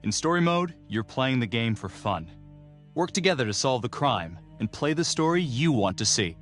In story mode, you're playing the game for fun. Work together to solve the crime, and play the story you want to see.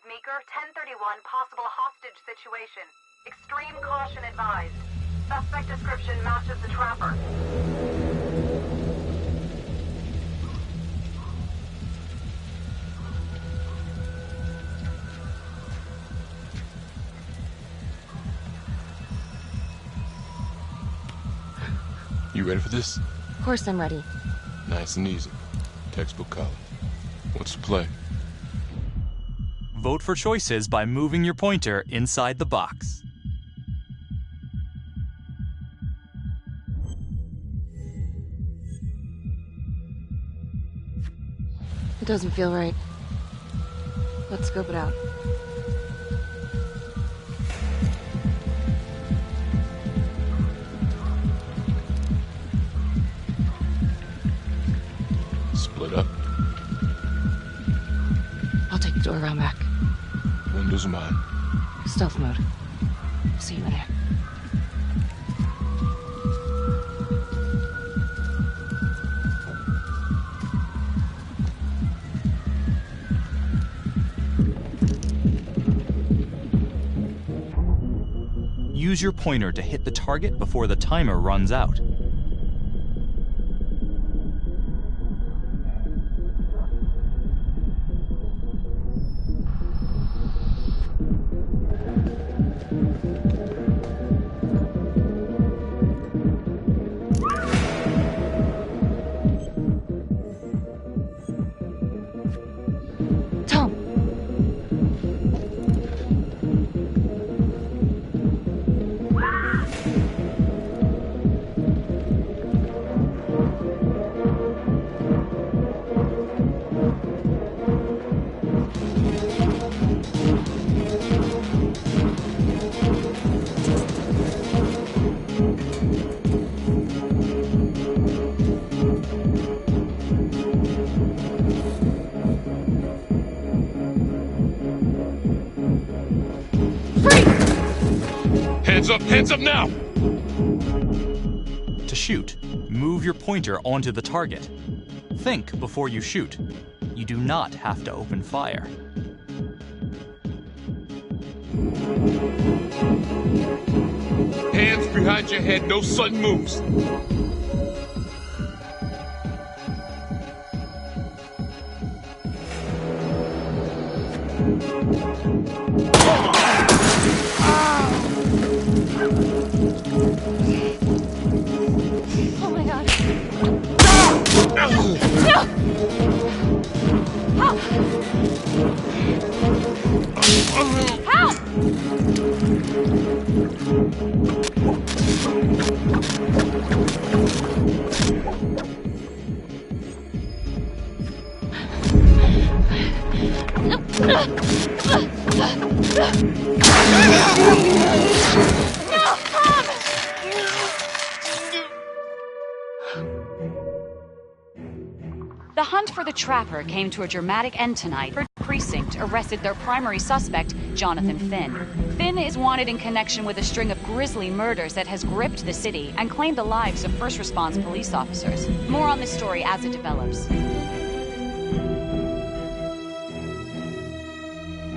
Meeker, 1031, possible hostage situation. Extreme caution advised. Suspect description matches the trapper. You ready for this? Of course I'm ready. Nice and easy. Textbook column. What's the play? Vote for choices by moving your pointer inside the box. It doesn't feel right. Let's scope it out. Split up. I'll take the door around back. Windows are mine. Stealth mode. See you in there. Use your pointer to hit the target before the timer runs out. Hands up now! To shoot, move your pointer onto the target. Think before you shoot. You do not have to open fire. Hands behind your head, no sudden moves. The hunt for the Trapper came to a dramatic end tonight. The precinct arrested their primary suspect, Jonathan Finn. Finn is wanted in connection with a string of grisly murders that has gripped the city and claimed the lives of first response police officers. More on this story as it develops.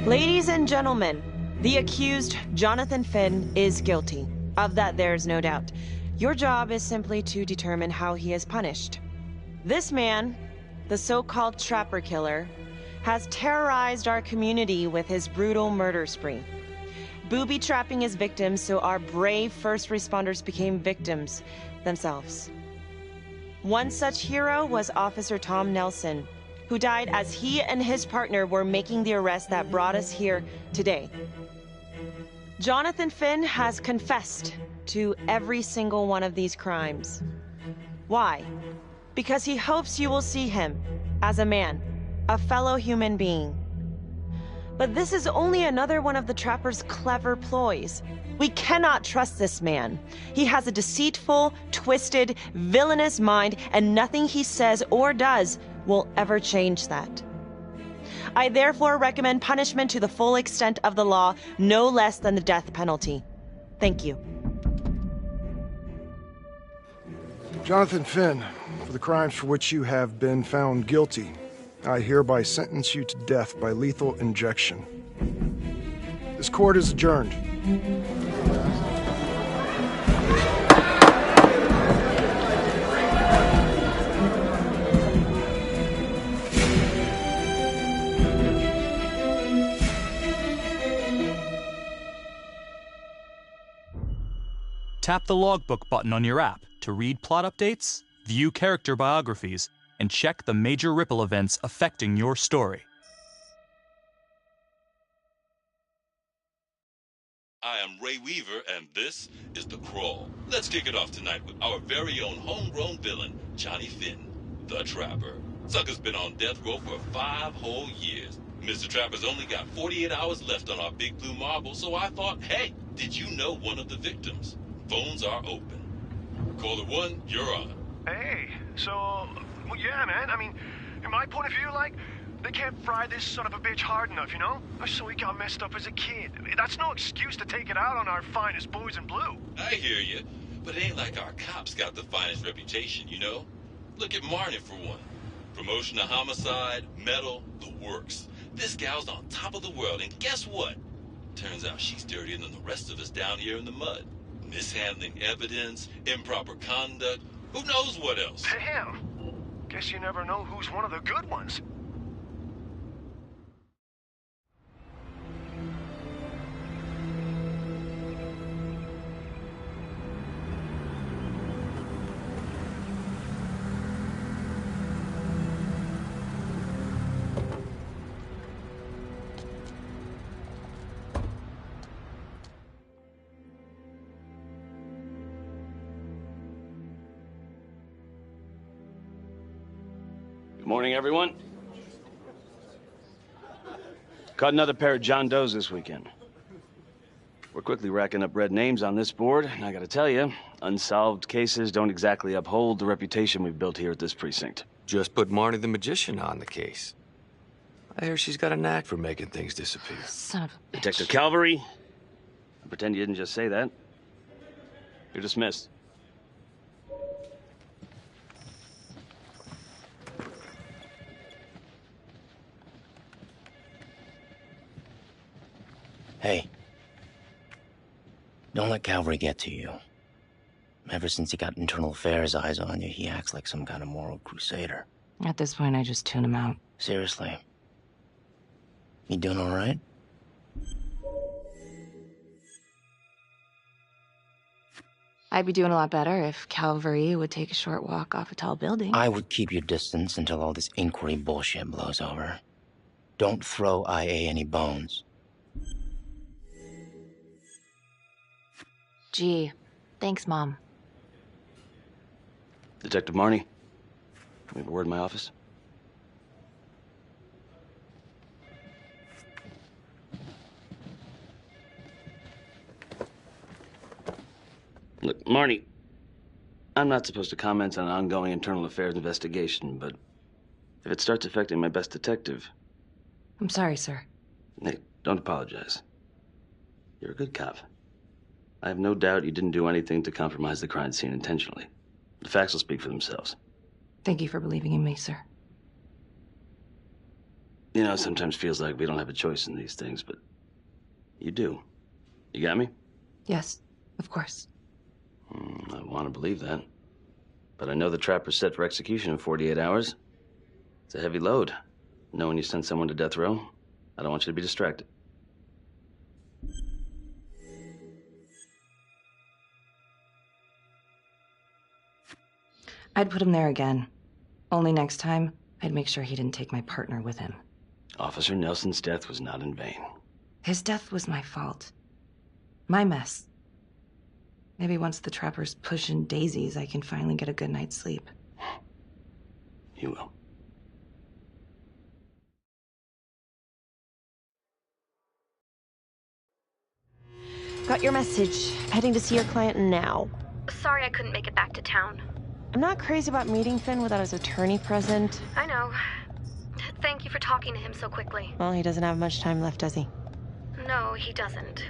Ladies and gentlemen, the accused, Jonathan Finn, is guilty. Of that, there is no doubt. Your job is simply to determine how he is punished. This man, the so-called Trapper Killer, has terrorized our community with his brutal murder spree, booby-trapping his victims so our brave first responders became victims themselves. One such hero was Officer Tom Nelson, who died as he and his partner were making the arrest that brought us here today. Jonathan Finn has confessed to every single one of these crimes. Why? Because he hopes you will see him as a man, a fellow human being. But this is only another one of the Trapper's clever ploys. We cannot trust this man. He has a deceitful, twisted, villainous mind, and nothing he says or does will ever change that. I therefore recommend punishment to the full extent of the law, no less than the death penalty. Thank you. Jonathan Finn, for the crimes for which you have been found guilty, I hereby sentence you to death by lethal injection. This court is adjourned. Tap the logbook button on your app to read plot updates, view character biographies, and check the major ripple events affecting your story. I am Ray Weaver, and this is The Crawl. Let's kick it off tonight with our very own homegrown villain, Johnny Finn, the Trapper. Sucker's been on death row for 5 whole years. Mr. Trapper's only got 48 hours left on our big blue marble, so I thought, hey, did you know one of the victims? Phones are open. Caller 1, you're on. Hey, so, well, yeah, man, I mean, in my point of view, like, they can't fry this son of a bitch hard enough, you know? So he got messed up as a kid. That's no excuse to take it out on our finest boys in blue. I hear you, but it ain't like our cops got the finest reputation, you know? Look at Marnie for one. Promotion to homicide, medal, the works. This gal's on top of the world, and guess what? Turns out she's dirtier than the rest of us down here in the mud. Mishandling evidence, improper conduct, who knows what else? Damn. Guess you never know who's one of the good ones. Morning, everyone. Caught another pair of John Does this weekend. We're quickly racking up red names on this board, and I gotta tell you, unsolved cases don't exactly uphold the reputation we've built here at this precinct. Just put Marnie the Magician on the case. I hear she's got a knack for making things disappear. Son of a bitch. Detective Calvary, I pretend you didn't just say that. You're dismissed. Hey, don't let Calvary get to you. Ever since he got internal affairs eyes on you, he acts like some kind of moral crusader. At this point, I just tune him out. Seriously. You doing all right? I'd be doing a lot better if Calvary would take a short walk off a tall building. I would keep your distance until all this inquiry bullshit blows over. Don't throw IA any bones. Gee, thanks, Mom. Detective Marnie, we have a word in my office. Look, Marnie, I'm not supposed to comment on an ongoing internal affairs investigation, but if it starts affecting my best detective... I'm sorry, sir. Hey, don't apologize. You're a good cop. I have no doubt you didn't do anything to compromise the crime scene intentionally. The facts will speak for themselves. Thank you for believing in me, sir. You know, it sometimes feels like we don't have a choice in these things, but you do. You got me? Yes, of course. I want to believe that. But I know the trapper's set for execution in 48 hours. It's a heavy load. Knowing you send someone to death row, I don't want you to be distracted. I'd put him there again. Only next time, I'd make sure he didn't take my partner with him. Officer Nelson's death was not in vain. His death was my fault. My mess. Maybe once the trapper's pushing daisies, I can finally get a good night's sleep. You will. Got your message. Heading to see your client now. Sorry I couldn't make it back to town. I'm not crazy about meeting Finn without his attorney present. I know. Thank you for talking to him so quickly. Well, he doesn't have much time left, does he? No, he doesn't.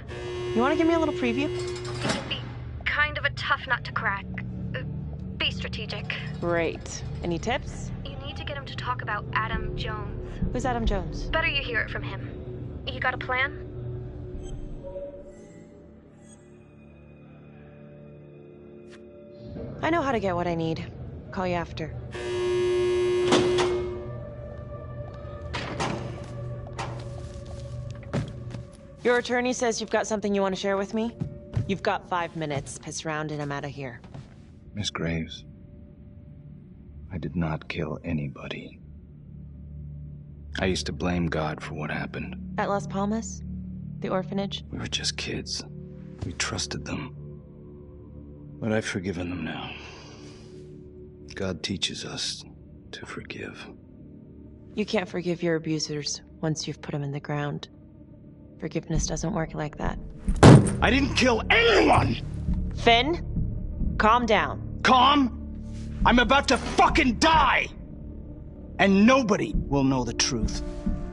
You want to give me a little preview? He can be kind of a tough nut to crack. Be strategic. Great. Any tips? You need to get him to talk about Adam Jones. Who's Adam Jones? Better you hear it from him. You got a plan? I know how to get what I need. Call you after. Your attorney says you've got something you want to share with me? You've got 5 minutes. Piss around and I'm out of here. Miss Graves, I did not kill anybody. I used to blame God for what happened. At Las Palmas? The orphanage? We were just kids. We trusted them. But I've forgiven them now. God teaches us to forgive. You can't forgive your abusers once you've put them in the ground. Forgiveness doesn't work like that. I didn't kill anyone! Finn, calm down. Calm? I'm about to fucking die! And nobody will know the truth.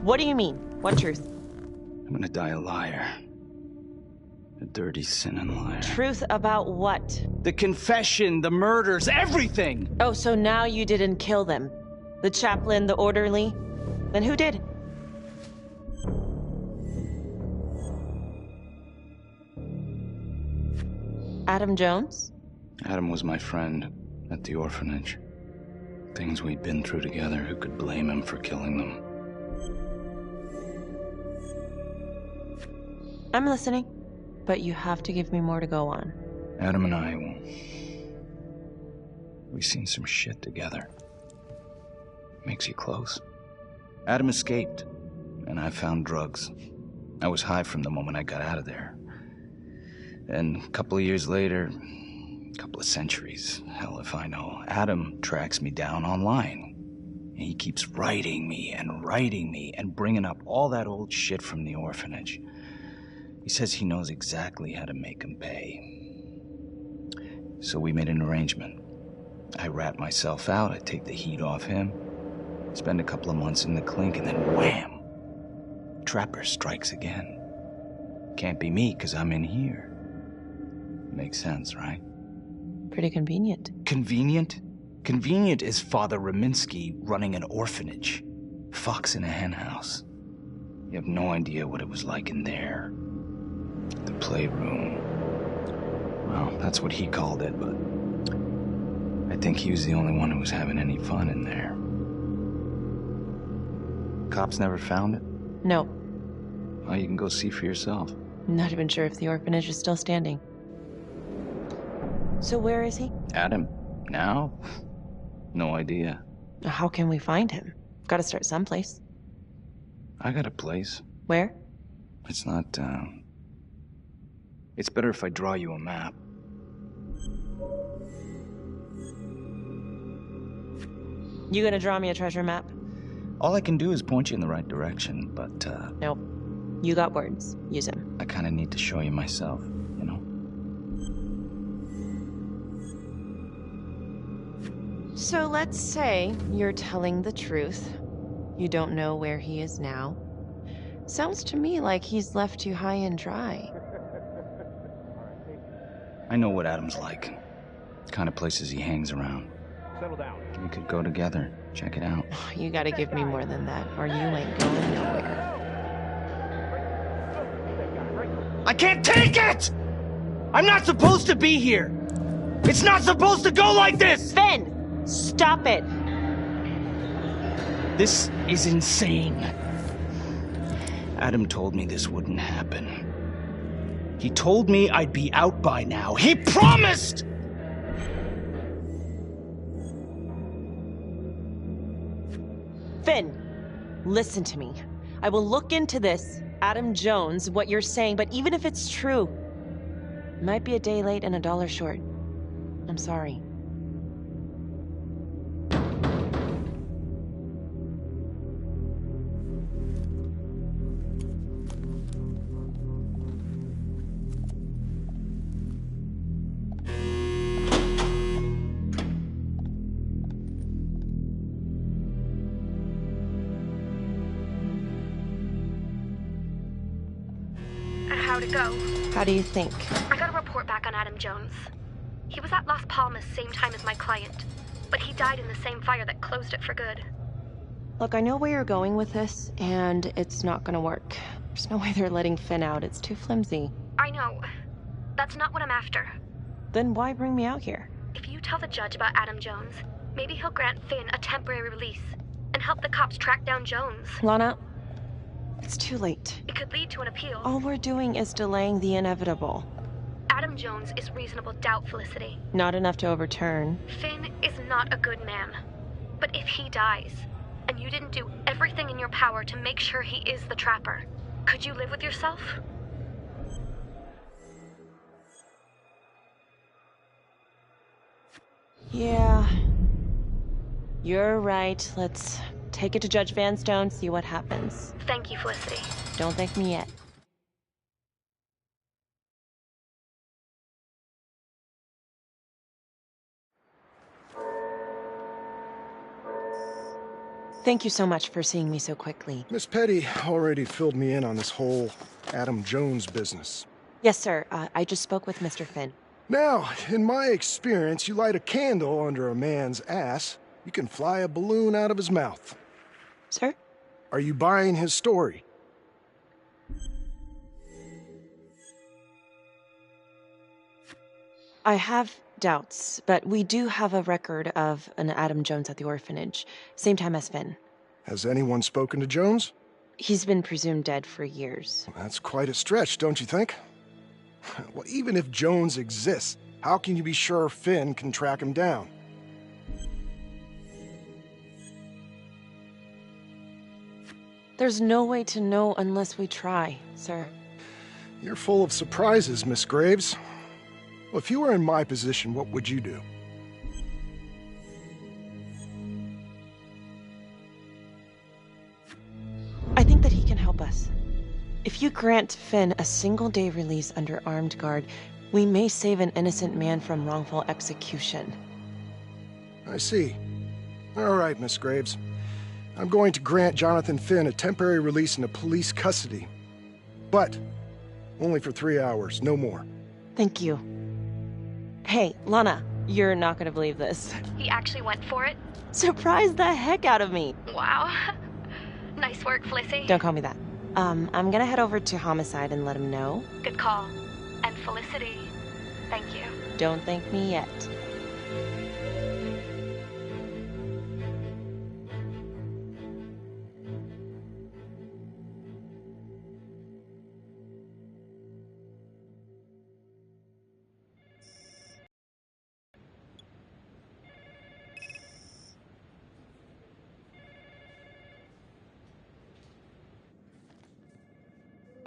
What do you mean? What truth? I'm gonna die a liar. A dirty, sinning liar. Truth about what? The confession, the murders, everything! Oh, so now you didn't kill them? The chaplain, the orderly? Then who did? Adam Jones? Adam was my friend at the orphanage. Things we'd been through together, who could blame him for killing them? I'm listening. But you have to give me more to go on. Adam and I, we've seen some shit together. Makes you close. Adam escaped, and I found drugs. I was high from the moment I got out of there. And a couple of years later, a couple of centuries, hell if I know, Adam tracks me down online. And he keeps writing me and bringing up all that old shit from the orphanage. He says he knows exactly how to make him pay. So we made an arrangement. I rat myself out, I take the heat off him, spend a couple of months in the clink, and then wham! Trapper strikes again. Can't be me, 'cause I'm in here. Makes sense, right? Pretty convenient. Convenient? Convenient is Father Raminsky running an orphanage. Fox in a henhouse. You have no idea what it was like in there. The playroom. Well, that's what he called it, but I think he was the only one who was having any fun in there. Cops never found it? No. Well, you can go see for yourself. I'm not even sure if the orphanage is still standing. So where is he? Adam? Now? No idea. How can we find him? Gotta start someplace. I got a place. Where? It's not, It's better if I draw you a map. You gonna draw me a treasure map? All I can do is point you in the right direction, but, Nope. You got words. Use them. I kinda need to show you myself, you know? So let's say you're telling the truth. You don't know where he is now. Sounds to me like he's left you high and dry. I know what Adam's like. The kind of places he hangs around. Settle down. We could go together. Check it out. You gotta give me more than that, or you ain't going nowhere. I can't take it! I'm not supposed to be here! It's not supposed to go like this! Finn! Stop it! This is insane. Adam told me this wouldn't happen. He told me I'd be out by now. He promised! Finn, listen to me. I will look into this, Adam Jones, what you're saying, but even if it's true, it might be a day late and $1 short. I'm sorry. How'd it go? How do you think? I got a report back on Adam Jones. He was at Las Palmas same time as my client, but he died in the same fire that closed it for good. Look, I know where you're going with this, and it's not gonna work. There's no way they're letting Finn out. It's too flimsy. I know. That's not what I'm after. Then why bring me out here? If you tell the judge about Adam Jones, maybe he'll grant Finn a temporary release and help the cops track down Jones. Lana, it's too late. It could lead to an appeal. All we're doing is delaying the inevitable. Adam Jones is reasonable doubt, Felicity. Not enough to overturn. Finn is not a good man. But if he dies, and you didn't do everything in your power to make sure he is the Trapper, could you live with yourself? Yeah. You're right. Let's take it to Judge Vanstone, see what happens. Thank you, Felicity. Don't thank me yet. Thank you so much for seeing me so quickly. Miss Petty already filled me in on this whole Adam Jones business. Yes, sir. I just spoke with Mr. Finn. Now, in my experience, you light a candle under a man's ass, you can fly a balloon out of his mouth. Sir? Are you buying his story? I have doubts, but we do have a record of an Adam Jones at the orphanage, same time as Finn. Has anyone spoken to Jones? He's been presumed dead for years. That's quite a stretch, don't you think? Well, even if Jones exists, how can you be sure Finn can track him down? There's no way to know unless we try, sir. You're full of surprises, Miss Graves. Well, if you were in my position, what would you do? I think that he can help us. If you grant Finn a single-day release under armed guard, we may save an innocent man from wrongful execution. I see. All right, Miss Graves. I'm going to grant Jonathan Finn a temporary release into police custody. But only for 3 hours, no more. Thank you. Hey, Lana, you're not gonna believe this. He actually went for it? Surprised the heck out of me. Wow. Nice work, Felicity. Don't call me that. I'm gonna head over to Homicide and let him know. Good call. And Felicity, thank you. Don't thank me yet.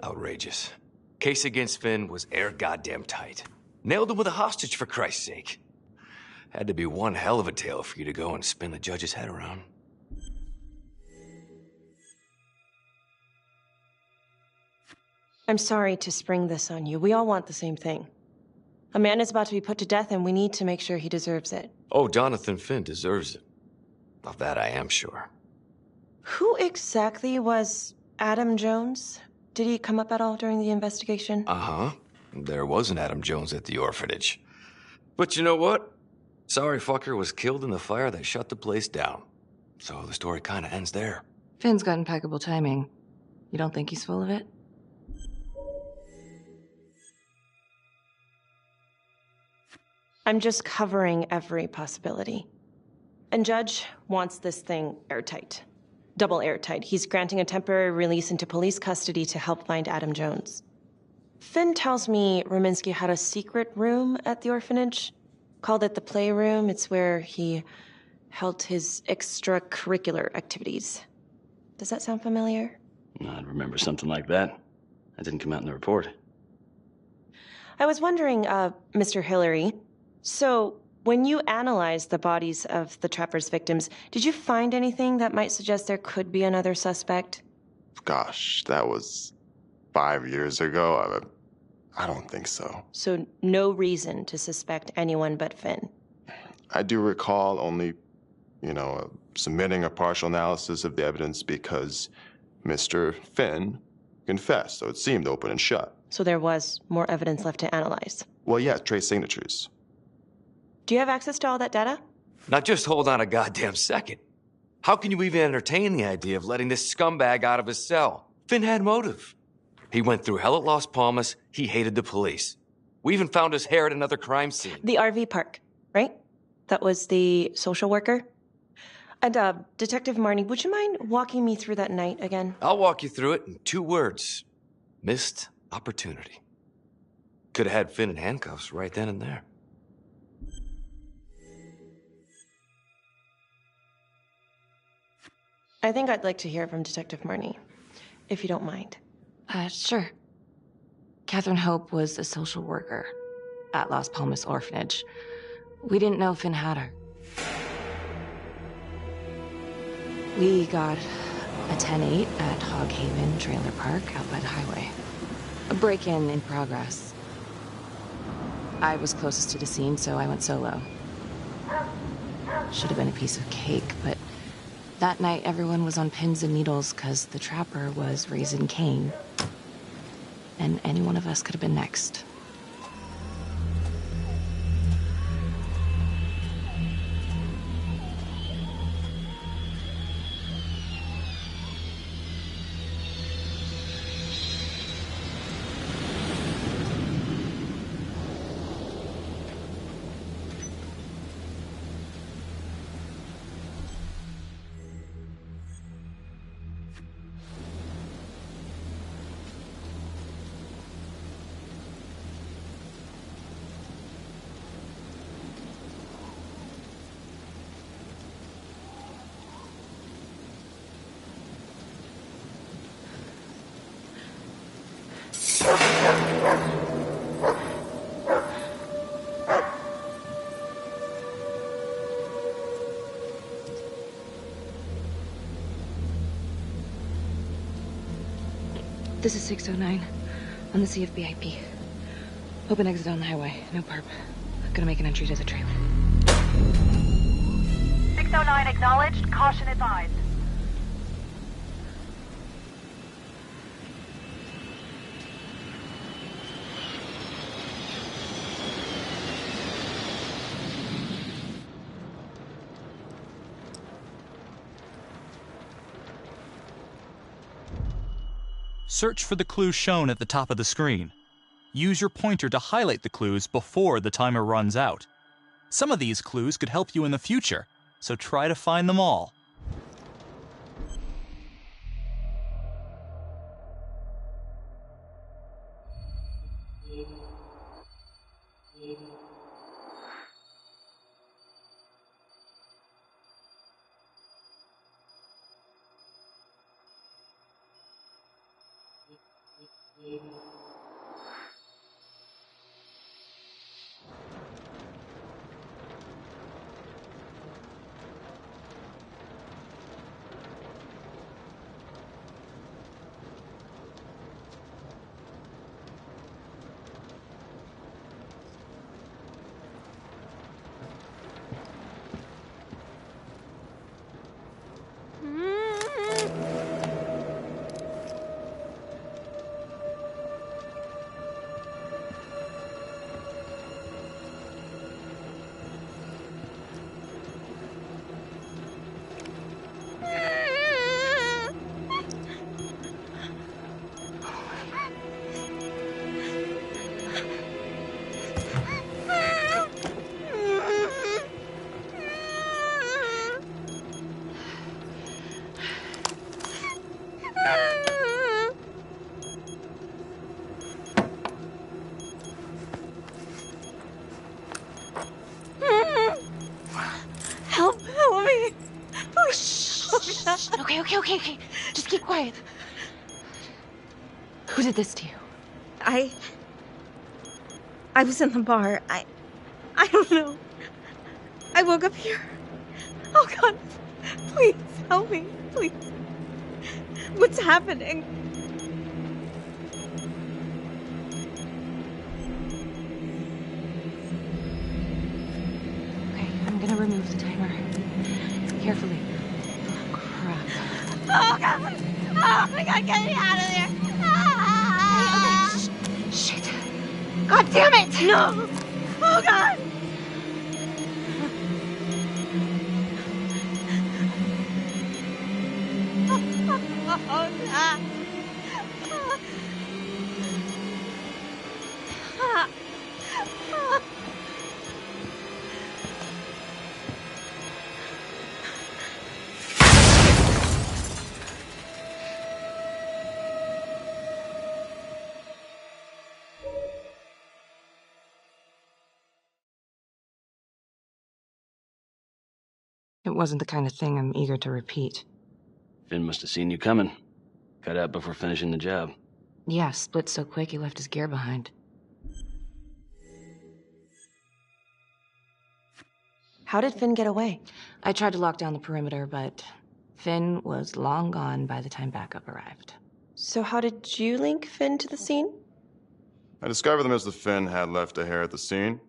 Outrageous. Case against Finn was air goddamn tight. Nailed him with a hostage, for Christ's sake. Had to be one hell of a tale for you to go and spin the judge's head around. I'm sorry to spring this on you. We all want the same thing. A man is about to be put to death, and we need to make sure he deserves it. Oh, Jonathan Finn deserves it. Of that I am sure. Who exactly was Adam Jones? Did he come up at all during the investigation? Uh-huh. There was an Adam Jones at the orphanage. But you know what? Sorry fucker was killed in the fire that shut the place down. So the story kind of ends there. Finn's got impeccable timing. You don't think he's full of it? I'm just covering every possibility. And Judge wants this thing airtight. Double airtight. He's granting a temporary release into police custody to help find Adam Jones. Finn tells me Rominsky had a secret room at the orphanage. Called it the playroom. It's where he held his extracurricular activities. Does that sound familiar? I'd remember something like that. That didn't come out in the report. I was wondering, Mr. Hillary, so when you analyzed the bodies of the Trapper's victims, did you find anything that might suggest there could be another suspect? Gosh, that was 5 years ago. I don't think so. So no reason to suspect anyone but Finn? I do recall only, submitting a partial analysis of the evidence because Mr. Finn confessed, so it seemed open and shut. So there was more evidence left to analyze? Well, yeah, trace signatures. Do you have access to all that data? Now just hold on a goddamn second. How can you even entertain the idea of letting this scumbag out of his cell? Finn had motive. He went through hell at Las Palmas. He hated the police. We even found his hair at another crime scene. The RV park, right? That was the social worker? And, Detective Marnie, would you mind walking me through that night again? I'll walk you through it in 2 words. Missed opportunity. Could have had Finn in handcuffs right then and there. I think I'd like to hear from Detective Marnie, if you don't mind. Sure. Catherine Hope was a social worker at Las Palmas Orphanage. We didn't know Finn had her. We got a 10-8 at Hog Haven Trailer Park out by the highway. A break-in in progress. I was closest to the scene, so I went solo. Should have been a piece of cake, but that night everyone was on pins and needles because the Trapper was raising Cain. And any one of us could have been next. This is 609 on the CFBIP. Open exit on the highway. No perp. Gonna make an entry to the trailer. 609 acknowledged. Caution advised. Search for the clues shown at the top of the screen. Use your pointer to highlight the clues before the timer runs out. Some of these clues could help you in the future, so try to find them all. Okay. Just keep quiet. Who did this to you? I was in the bar. I don't know. I woke up here. Oh, God. Please, help me. Please. What's happening? Okay, I'm gonna remove the timer. Carefully. Oh, crap. Oh, God. Oh, my God, get me out of there. Okay, shit. God damn it! No. Oh, God. Oh, God. It wasn't the kind of thing I'm eager to repeat. Finn must have seen you coming. Got out before finishing the job. Yeah, split so quick he left his gear behind. How did Finn get away? I tried to lock down the perimeter, but Finn was long gone by the time backup arrived. So how did you link Finn to the scene? I discovered that Mr. Finn had left a hair at the scene.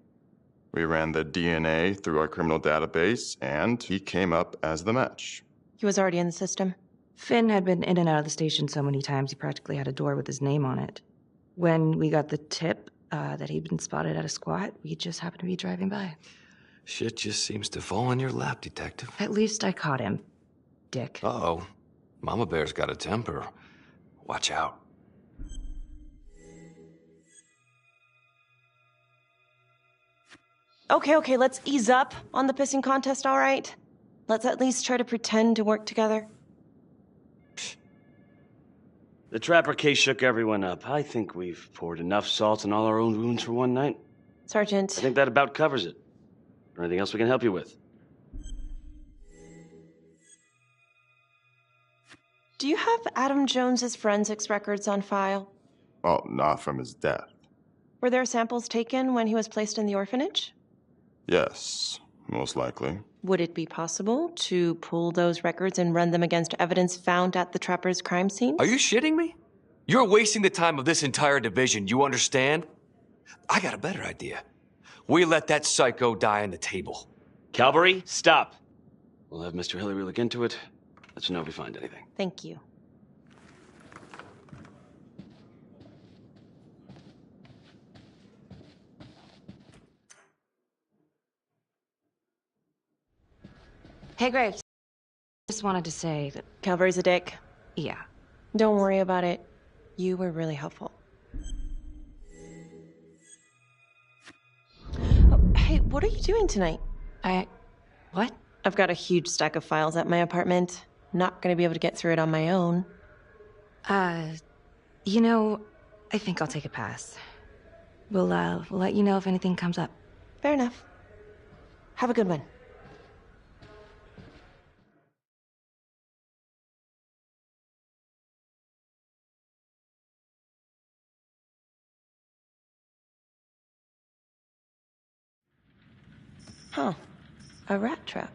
We ran the DNA through our criminal database, and he came up as the match. He was already in the system. Finn had been in and out of the station so many times he practically had a door with his name on it. When we got the tip that he'd been spotted at a squat, we just happened to be driving by. Shit just seems to fall in your lap, Detective. At least I caught him, dick. Uh-oh. Mama Bear's got a temper. Watch out. Okay, let's ease up on the pissing contest, all right? Let's at least try to pretend to work together. The Trapper case shook everyone up. I think we've poured enough salt in all our own wounds for one night. Sergeant. I think that about covers it. Or anything else we can help you with? Do you have Adam Jones's forensics records on file? Well, not from his death. Were there samples taken when he was placed in the orphanage? Yes, most likely. Would it be possible to pull those records and run them against evidence found at the Trapper's crime scene? Are you shitting me? You're wasting the time of this entire division, you understand? I got a better idea. We let that psycho die on the table. Calvary, stop. We'll have Mr. Hillary look into it. Let you know if we find anything. Thank you. Hey, Graves. Just wanted to say that... Calvary's a dick. Yeah. Don't worry about it. You were really helpful. Oh, hey, what are you doing tonight? What? I've got a huge stack of files at my apartment. Not gonna be able to get through it on my own. You know, I think I'll take a pass. We'll let you know if anything comes up. Fair enough. Have a good one. Huh. A rat trap.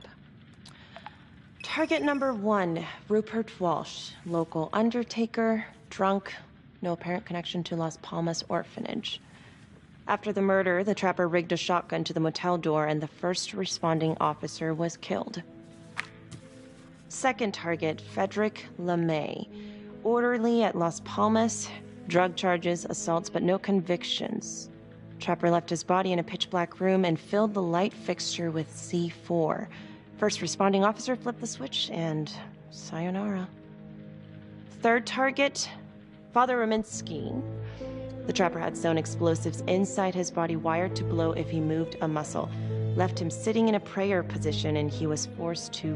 Target number 1, Rupert Walsh, local undertaker, drunk, no apparent connection to Las Palmas orphanage. After the murder, the Trapper rigged a shotgun to the motel door and the first responding officer was killed. Second target, Frederick LeMay, orderly at Las Palmas, drug charges, assaults, but no convictions. Trapper left his body in a pitch-black room and filled the light fixture with C4. First responding officer flipped the switch, and sayonara. Third target, Father Rominsky. The Trapper had sewn explosives inside his body, wired to blow if he moved a muscle. Left him sitting in a prayer position, and he was forced to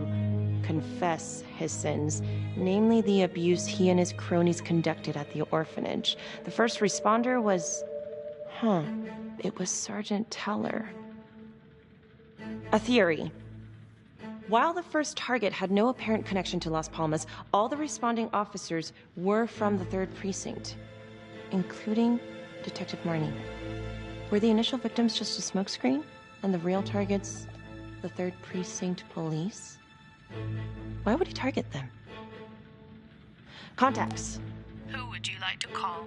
confess his sins, namely the abuse he and his cronies conducted at the orphanage. The first responder was... it was Sergeant Teller. A theory. While the first target had no apparent connection to Las Palmas, all the responding officers were from the 3rd Precinct, including Detective Marnie. Were the initial victims just a smokescreen, and the real targets the 3rd Precinct police? Why would he target them? Contacts. Who would you like to call?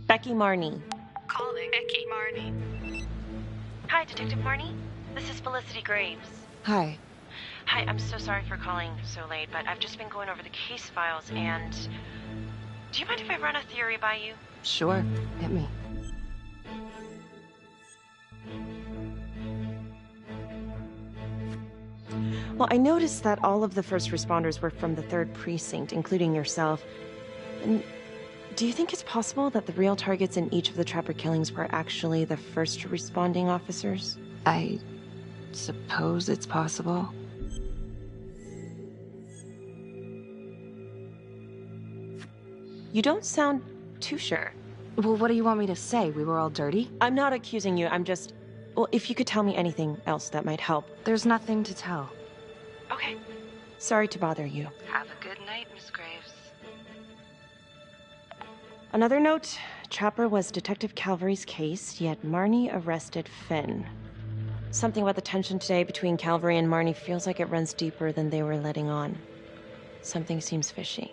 Becky Marnie. Calling Becky Marnie. Hi, Detective Marnie. This is Felicity Graves. Hi. Hi, I'm so sorry for calling so late, but I've just been going over the case files and... Do you mind if I run a theory by you? Sure. Hit me. Well, I noticed that all of the first responders were from the 3rd Precinct, including yourself. And do you think it's possible that the real targets in each of the Trapper killings were actually the first responding officers? I suppose it's possible. You don't sound too sure. Well, what do you want me to say? We were all dirty? I'm not accusing you, I'm just... Well, if you could tell me anything else that might help. There's nothing to tell. Okay. Sorry to bother you. Have a good night, Miss Graves. Another note, Trapper was Detective Calvary's case, yet Marnie arrested Finn. Something about the tension today between Calvary and Marnie feels like it runs deeper than they were letting on. Something seems fishy.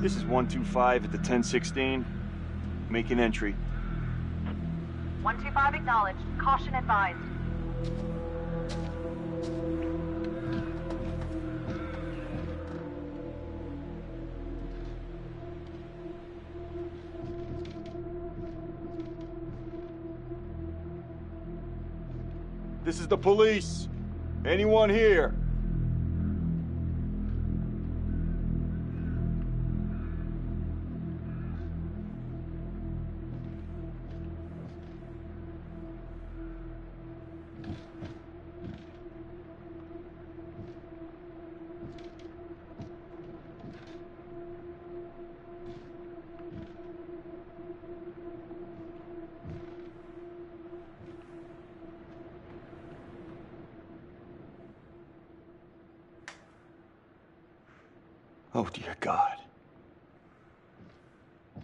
This is 125 at the 1016. Make an entry. 125 acknowledged. Caution advised. This is the police. Anyone here? Oh, dear God.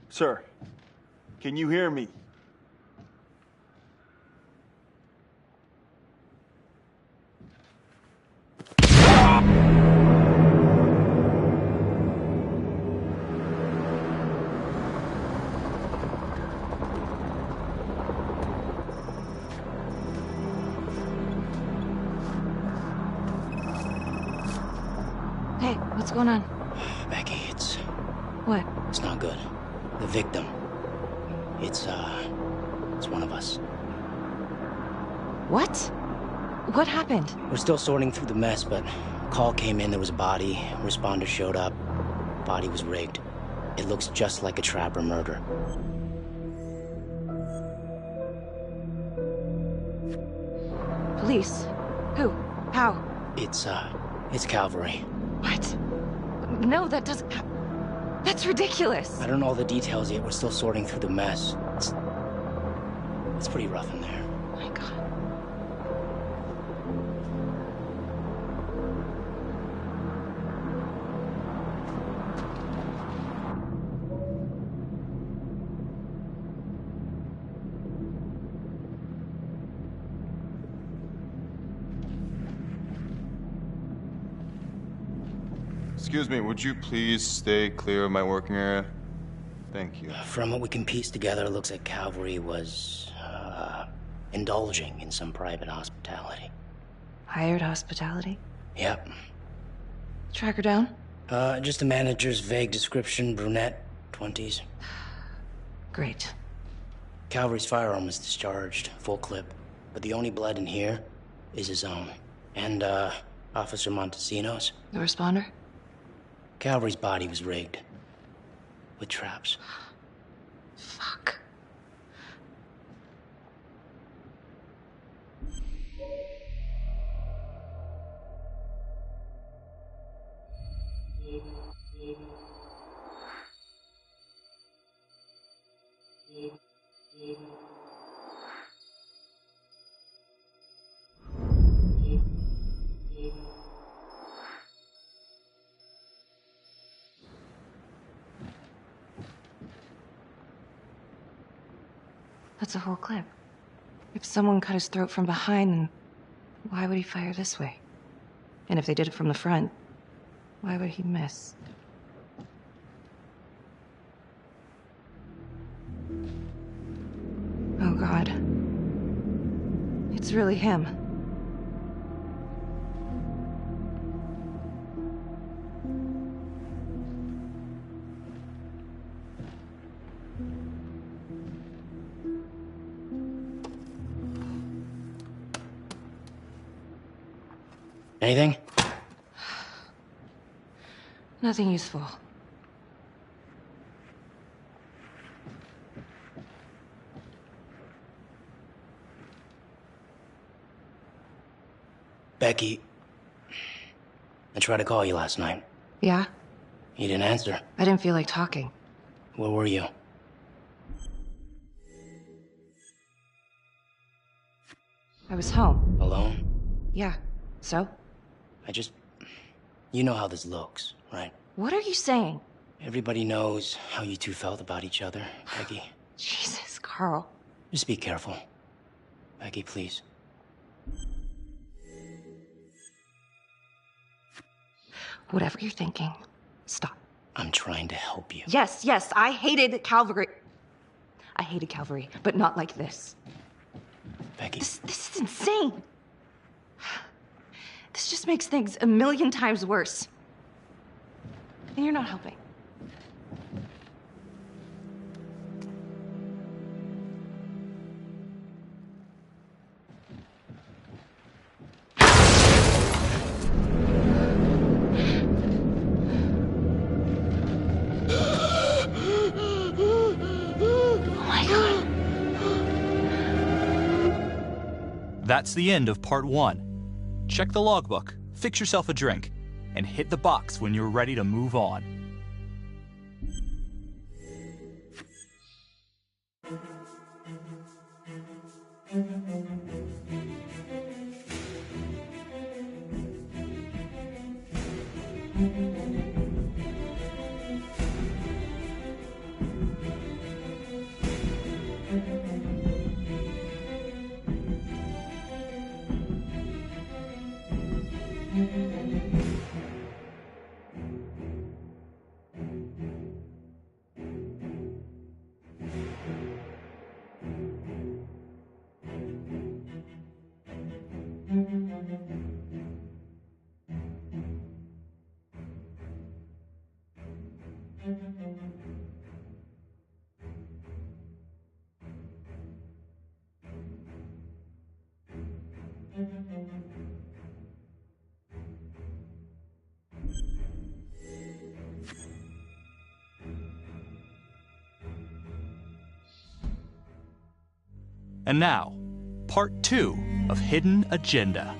Sir, can you hear me? Hey, what's going on? Becky, it's... What? It's not good. The victim. It's one of us. What? What happened? We're still sorting through the mess, but call came in, there was a body. Responder showed up. Body was rigged. It looks just like a Trapper murder. Police? Who? How? It's Calvary. What? No, that doesn't... That's ridiculous. I don't know all the details yet. We're still sorting through the mess. It's pretty rough in there. Oh my God. Excuse me, would you please stay clear of my working area? Thank you. From what we can piece together, it looks like Calvary was, indulging in some private hospitality. Hired hospitality? Yep. Track her down? Just the manager's vague description, brunette, 20s. Great. Calvary's firearm was discharged, full clip. But the only blood in here is his own. And, Officer Montesino's. The responder? Calvary's body was rigged. With traps. Fuck. That's a whole clip. If someone cut his throat from behind, then why would he fire this way? And if they did it from the front, why would he miss? Oh God. It's really him. Anything? Nothing useful. Becky, I tried to call you last night. Yeah? You didn't answer. I didn't feel like talking. Where were you? I was home. Alone? Yeah. So? You know how this looks, right? What are you saying? Everybody knows how you two felt about each other, Becky. Jesus, Carl. Just be careful. Becky, please. Whatever you're thinking, stop. I'm trying to help you. Yes, I hated Calvary. I hated Calvary, but not like this. Becky. This is insane. This just makes things a million times worse. And you're not helping. That's the end of part 1. Check the logbook, fix yourself a drink, and hit the box when you're ready to move on. And now, part 2 of Hidden Agenda.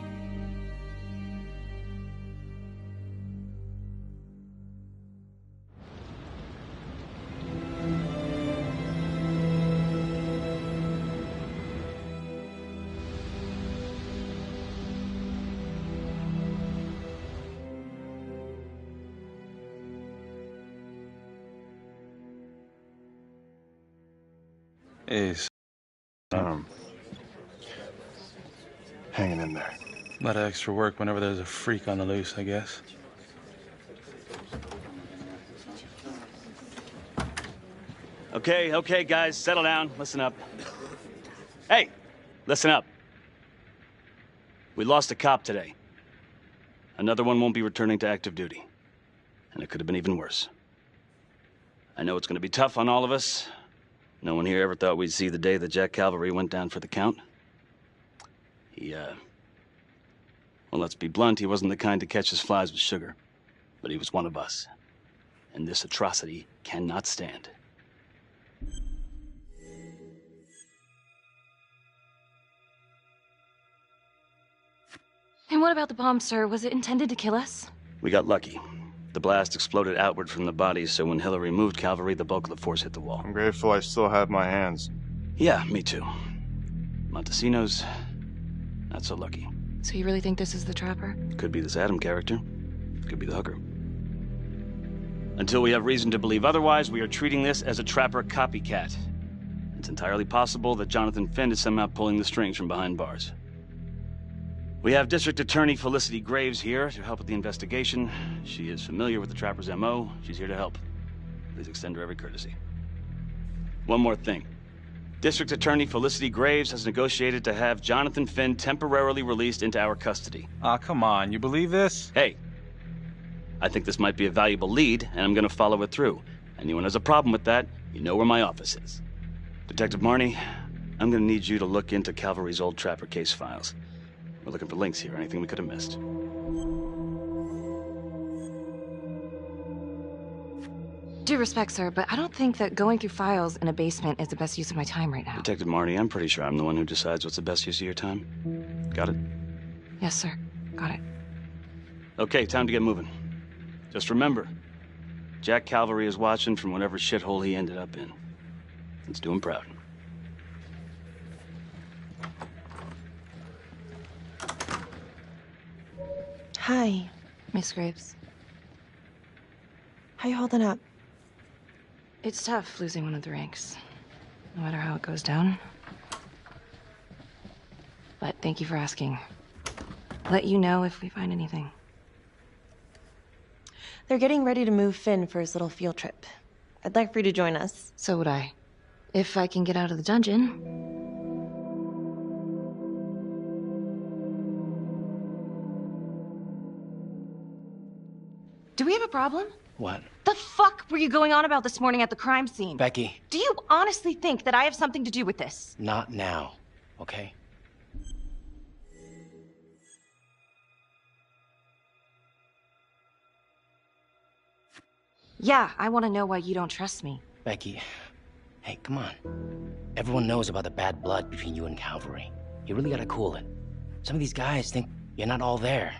Is hanging in there. A lot of extra work whenever there's a freak on the loose, I guess. Okay, guys, settle down. Listen up. Hey, listen up. We lost a cop today. Another one won't be returning to active duty. And it could have been even worse. I know it's going to be tough on all of us. No one here ever thought we'd see the day that Jack Calvary went down for the count. Well, let's be blunt, he wasn't the kind to catch his flies with sugar. But he was one of us. And this atrocity cannot stand. And what about the bomb, sir? Was it intended to kill us? We got lucky. The blast exploded outward from the bodies, so when Hillary moved Calvary, the bulk of the force hit the wall. I'm grateful I still have my hands. Yeah, me too. Montesino's not so lucky. So you really think this is the Trapper? Could be this Adam character. Could be the hooker. Until we have reason to believe otherwise, we are treating this as a Trapper copycat. It's entirely possible that Jonathan Finn is somehow pulling the strings from behind bars. We have District Attorney Felicity Graves here to help with the investigation. She is familiar with the Trapper's MO. She's here to help. Please extend her every courtesy. One more thing. District Attorney Felicity Graves has negotiated to have Jonathan Finn temporarily released into our custody. Aw, come on. You believe this? Hey, I think this might be a valuable lead, and I'm gonna follow it through. Anyone has a problem with that, you know where my office is. Detective Marnie, I'm gonna need you to look into Calvary's old Trapper case files. We're looking for links here, anything we could have missed. Due respect, sir, but I don't think that going through files in a basement is the best use of my time right now. Detective Marnie, I'm pretty sure I'm the one who decides what's the best use of your time. Got it? Yes, sir. Got it. Okay, time to get moving. Just remember, Jack Calvary is watching from whatever shithole he ended up in. Let's do him proud. Hi. Miss Graves. How you holding up? It's tough losing one of the ranks, no matter how it goes down. But thank you for asking. Let you know if we find anything. They're getting ready to move Finn for his little field trip. I'd like for you to join us. So would I. If I can get out of the dungeon. Do we have a problem? What? The fuck were you going on about this morning at the crime scene? Becky. Do you honestly think that I have something to do with this? Not now, okay? Yeah, I want to know why you don't trust me. Becky, hey, come on. Everyone knows about the bad blood between you and Calvary. You really gotta cool it. Some of these guys think you're not all there.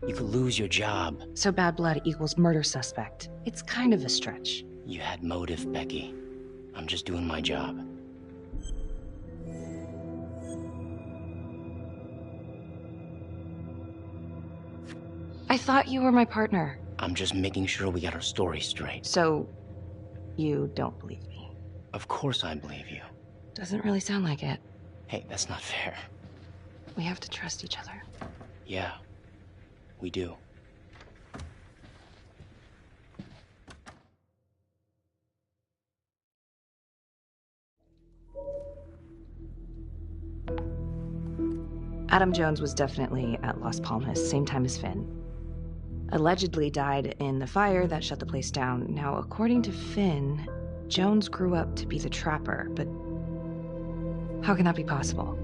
You could lose your job. So bad blood equals murder suspect. It's kind of a stretch. You had motive, Becky. I'm just doing my job. I thought you were my partner. I'm just making sure we got our story straight. So, you don't believe me? Of course I believe you. Doesn't really sound like it. Hey, that's not fair. We have to trust each other. Yeah, we do. Adam Jones was definitely at Las Palmas, same time as Finn. Allegedly died in the fire that shut the place down. Now, according to Finn, Jones grew up to be the Trapper, but how can that be possible?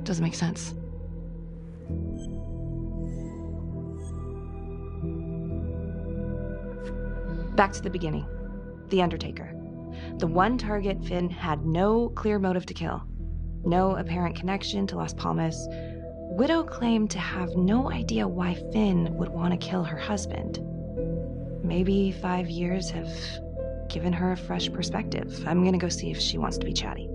Doesn't make sense. Back to the beginning. The Undertaker. The one target Finn had no clear motive to kill. No apparent connection to Las Palmas. Widow claimed to have no idea why Finn would want to kill her husband. Maybe 5 years have given her a fresh perspective. I'm gonna go see if she wants to be chatty.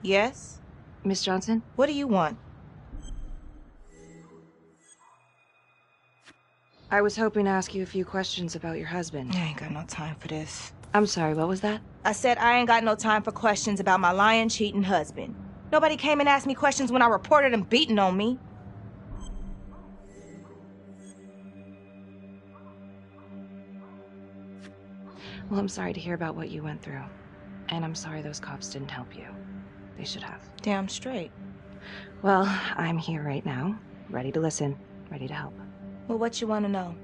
Yes? Miss Johnson? What do you want? I was hoping to ask you a few questions about your husband. I ain't got no time for this. I'm sorry, what was that? I said I ain't got no time for questions about my lying, cheating husband. Nobody came and asked me questions when I reported him beating on me. Well, I'm sorry to hear about what you went through. And I'm sorry those cops didn't help you. They should have. Damn straight. Well, I'm here right now, ready to listen, ready to help. Well, what you want to know?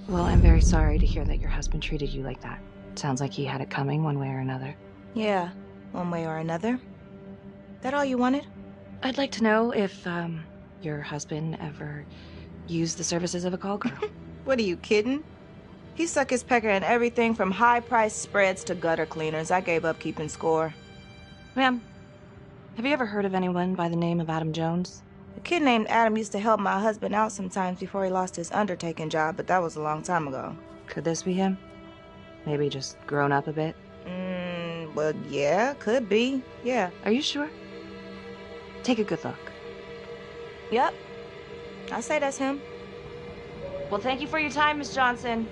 Well, I'm very sorry to hear that your husband treated you like that. Sounds like he had it coming one way or another. Yeah, one way or another. That all you wanted? I'd like to know if, your husband ever used the services of a call girl. What are you kidding? He suck his pecker in everything from high-priced spreads to gutter cleaners. I gave up keeping score. Ma'am, have you ever heard of anyone by the name of Adam Jones? A kid named Adam used to help my husband out sometimes before he lost his undertaking job, but that was a long time ago. Could this be him? Maybe just grown up a bit? Well, yeah, could be. Yeah. Are you sure? Take a good look. Yep. I say that's him. Well, thank you for your time, Miss Johnson.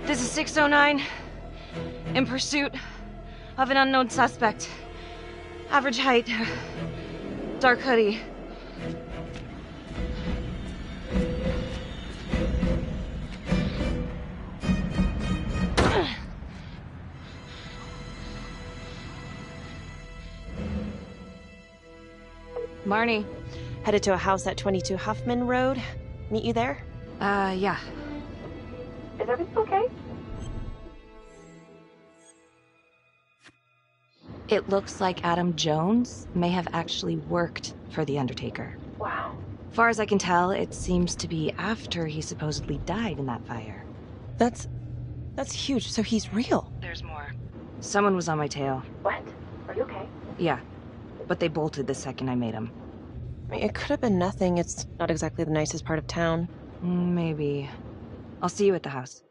This is 609. In pursuit of an unknown suspect. Average height. Dark hoodie. Marnie. Headed to a house at 22 Huffman Road. Meet you there? Yeah. Is everything okay? It looks like Adam Jones may have actually worked for the Undertaker. Wow. Far as I can tell, it seems to be after he supposedly died in that fire. That's huge. So he's real. There's more. Someone was on my tail. What? Are you okay? Yeah, but they bolted the second I made them. I mean, it could have been nothing. It's not exactly the nicest part of town. Maybe. I'll see you at the house.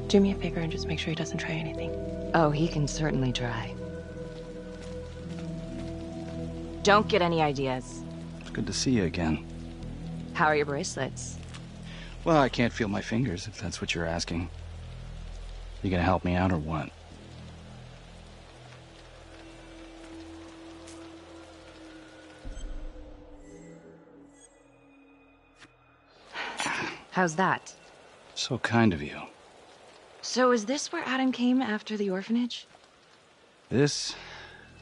Do me a favor and just make sure he doesn't try anything. Oh, he can certainly try. Don't get any ideas. It's good to see you again. How are your bracelets? Well, I can't feel my fingers, if that's what you're asking. You gonna help me out or what? How's that? So kind of you. So is this where Adam came after the orphanage? This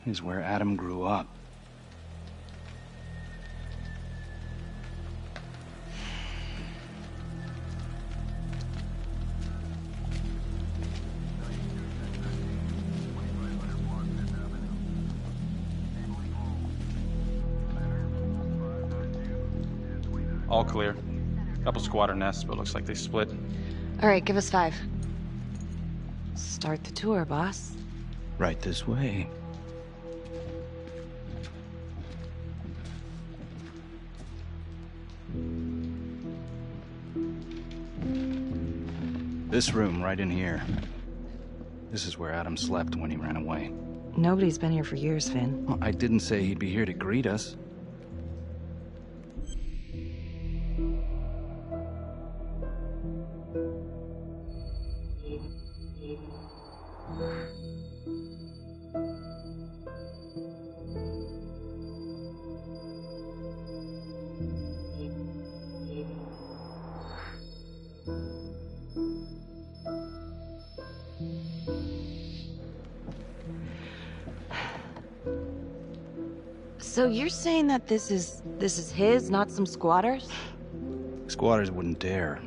is where Adam grew up. All clear. Couple squatter nests, but looks like they split. All right, give us 5. Start the tour, boss. Right this way. This room right in here. This is where Adam slept when he ran away. Nobody's been here for years, Finn. Well, I didn't say he'd be here to greet us. So you're saying that this is his, not some squatters? Squatters wouldn't dare.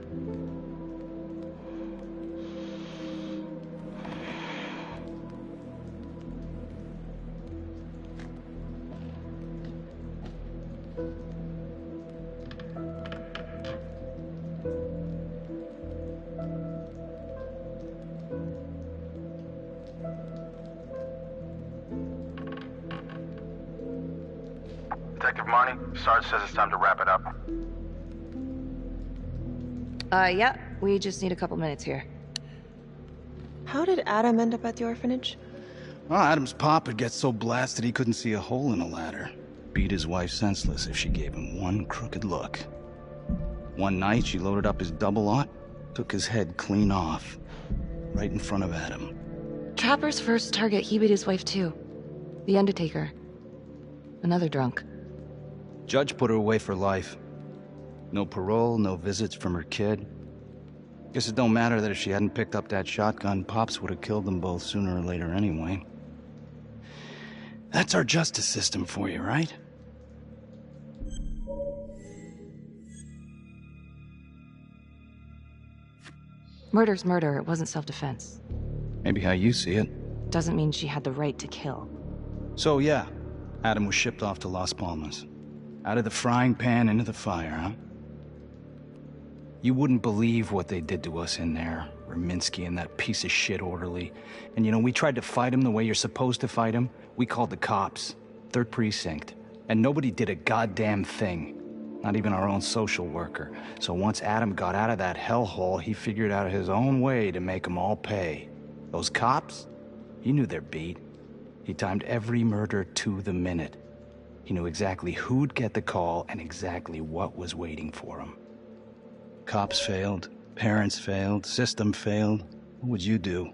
Detective Marnie, Sarge says it's time to wrap it up. Yeah. We just need a couple minutes here. How did Adam end up at the orphanage? Well, Adam's pop would get so blasted he couldn't see a hole in a ladder. Beat his wife senseless if she gave him one crooked look. One night, she loaded up his double-aught, took his head clean off, right in front of Adam. Trapper's first target, he beat his wife too. The Undertaker. Another drunk. Judge put her away for life. No parole, no visits from her kid. Guess it don't matter that if she hadn't picked up that shotgun, Pops would have killed them both sooner or later anyway. That's our justice system for you, right? Murder's murder, it wasn't self-defense. Maybe how you see it. Doesn't mean she had the right to kill. So yeah, Adam was shipped off to Las Palmas. Out of the frying pan into the fire, huh? You wouldn't believe what they did to us in there. Raminsky and that piece of shit orderly. And you know, we tried to fight him the way you're supposed to fight him. We called the cops. 3rd Precinct. And nobody did a goddamn thing. Not even our own social worker. So once Adam got out of that hellhole, he figured out his own way to make them all pay. Those cops? He knew their beat. He timed every murder to the minute. He knew exactly who'd get the call and exactly what was waiting for him. Cops failed, parents failed, system failed. What would you do?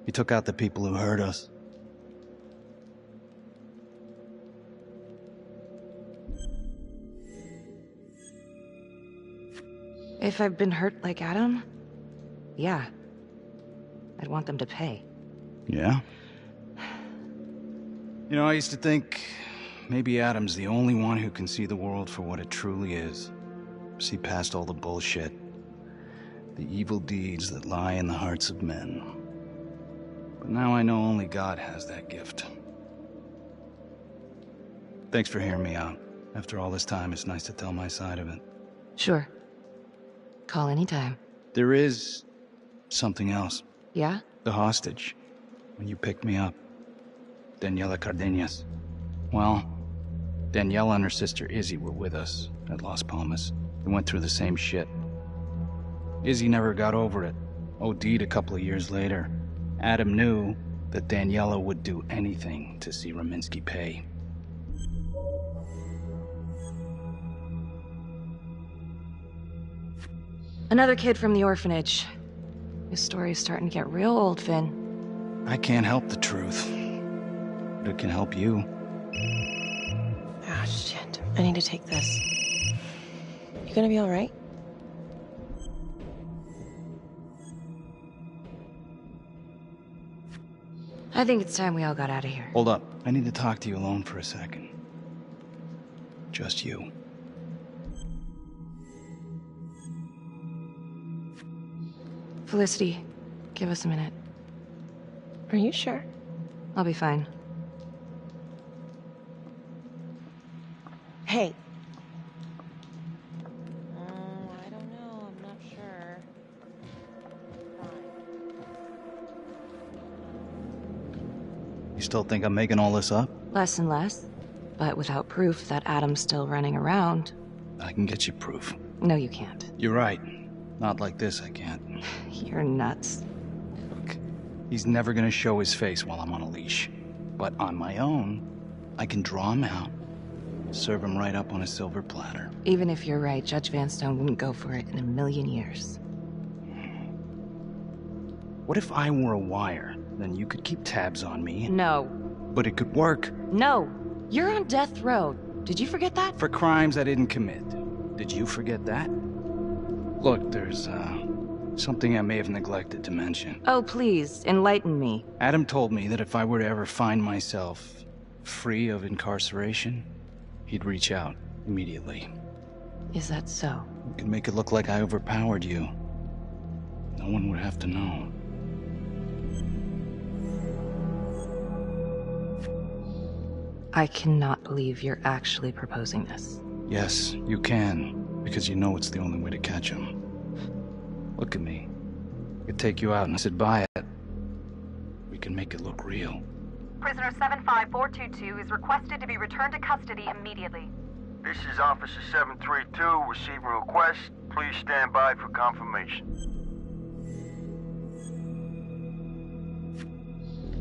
He took out the people who hurt us. If I've been hurt like Adam, yeah. I'd want them to pay. Yeah? You know, I used to think maybe Adam's the only one who can see the world for what it truly is. See past all the bullshit. The evil deeds that lie in the hearts of men. But now I know only God has that gift. Thanks for hearing me out. After all this time, it's nice to tell my side of it. Sure. Call anytime. There is something else. Yeah? The hostage. When you picked me up. Daniela Cardenas. Well, Daniela and her sister Izzy were with us at Las Palmas. They went through the same shit. Izzy never got over it. OD'd a couple of years later. Adam knew that Daniela would do anything to see Raminsky pay. Another kid from the orphanage. His story's starting to get real old, Finn. I can't help the truth. But it can help you. Ah, shit. I need to take this. You gonna be alright? I think it's time we all got out of here. Hold up. I need to talk to you alone for a second. Just you. Felicity, give us a minute. Are you sure? I'll be fine. Hey. I don't know. I'm not sure. You still think I'm making all this up? Less and less. But without proof that Adam's still running around... I can get you proof. No, you can't. You're right. Not like this, I can't. You're nuts. Look, he's never gonna show his face while I'm on a leash. But on my own, I can draw him out, serve him right up on a silver platter. Even if you're right, Judge Vanstone wouldn't go for it in a million years. What if I were a wire? Then you could keep tabs on me. No. But it could work. No. You're on death row. Did you forget that? For crimes I didn't commit. Did you forget that? Look, there's, something I may have neglected to mention. Oh, please, enlighten me. Adam told me that if I were to ever find myself free of incarceration, he'd reach out immediately. Is that so? You can make it look like I overpowered you. No one would have to know. I cannot believe you're actually proposing this. Yes, you can, because you know it's the only way to catch him. Look at me. I could take you out and sit by it. We can make it look real. Prisoner 75422 is requested to be returned to custody immediately. This is Officer 732 receiving request. Please stand by for confirmation.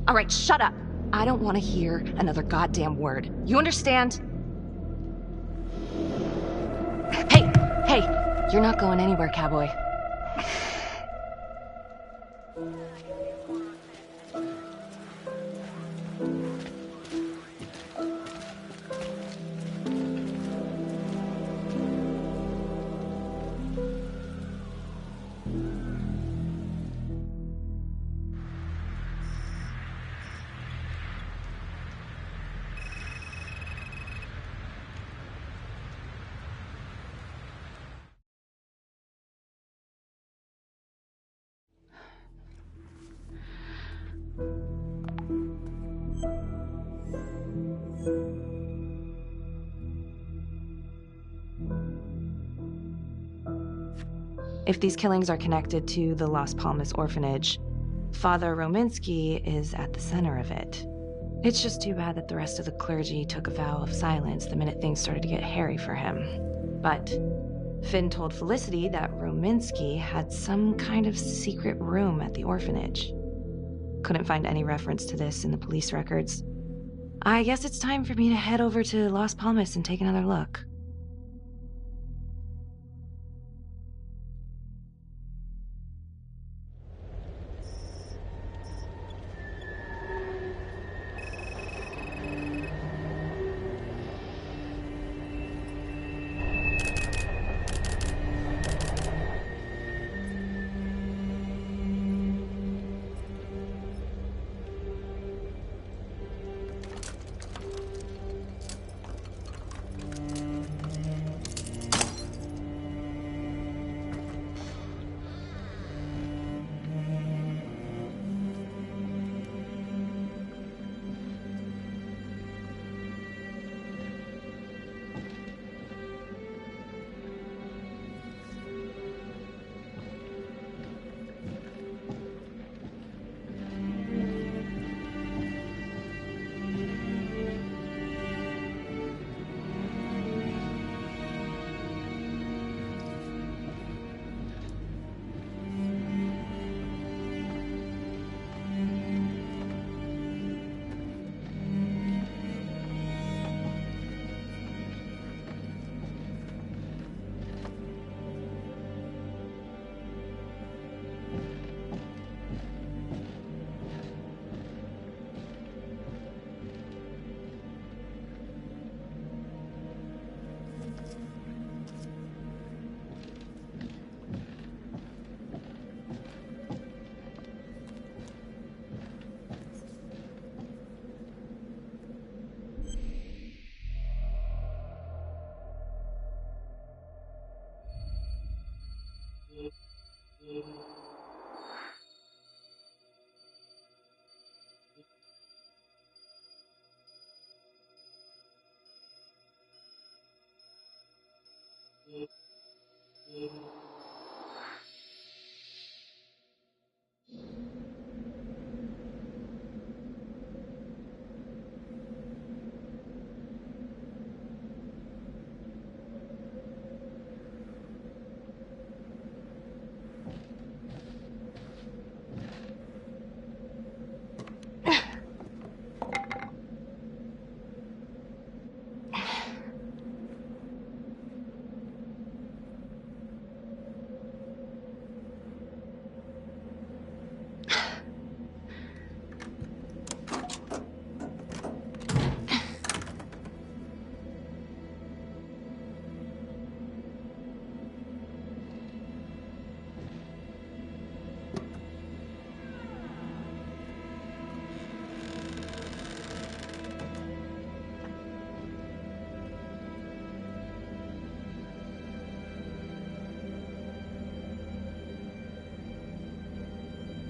All right, shut up. I don't want to hear another goddamn word. You understand? Hey, you're not going anywhere, cowboy. If these killings are connected to the Las Palmas orphanage, Father Rominsky is at the center of it. It's just too bad that the rest of the clergy took a vow of silence the minute things started to get hairy for him. But Finn told Felicity that Rominsky had some kind of secret room at the orphanage. Couldn't find any reference to this in the police records. I guess it's time for me to head over to Las Palmas and take another look.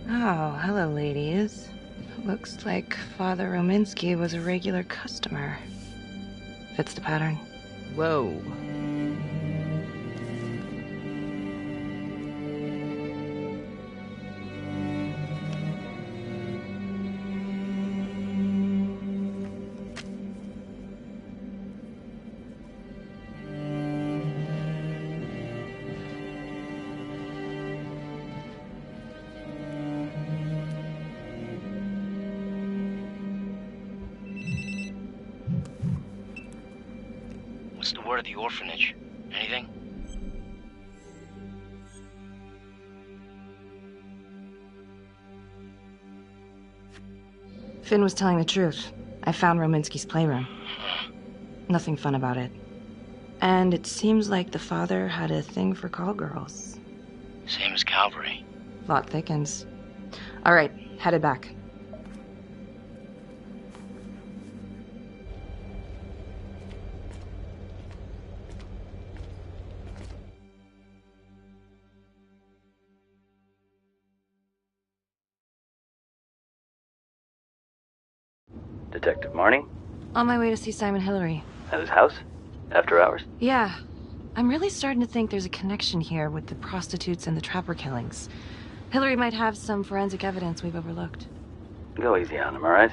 Oh, hello, ladies. Looks like Father Rominsky was a regular customer. Fits the pattern. Whoa. What's the word at the orphanage? Anything? Finn was telling the truth. I found Rominsky's playroom. Nothing fun about it. And it seems like the father had a thing for call girls. Same as Calvary. Plot thickens. All right, headed back. Detective Marnie? On my way to see Simon Hillary. At his house? After hours? Yeah. I'm really starting to think there's a connection here with the prostitutes and the Trapper killings. Hillary might have some forensic evidence we've overlooked. Go easy on him, alright?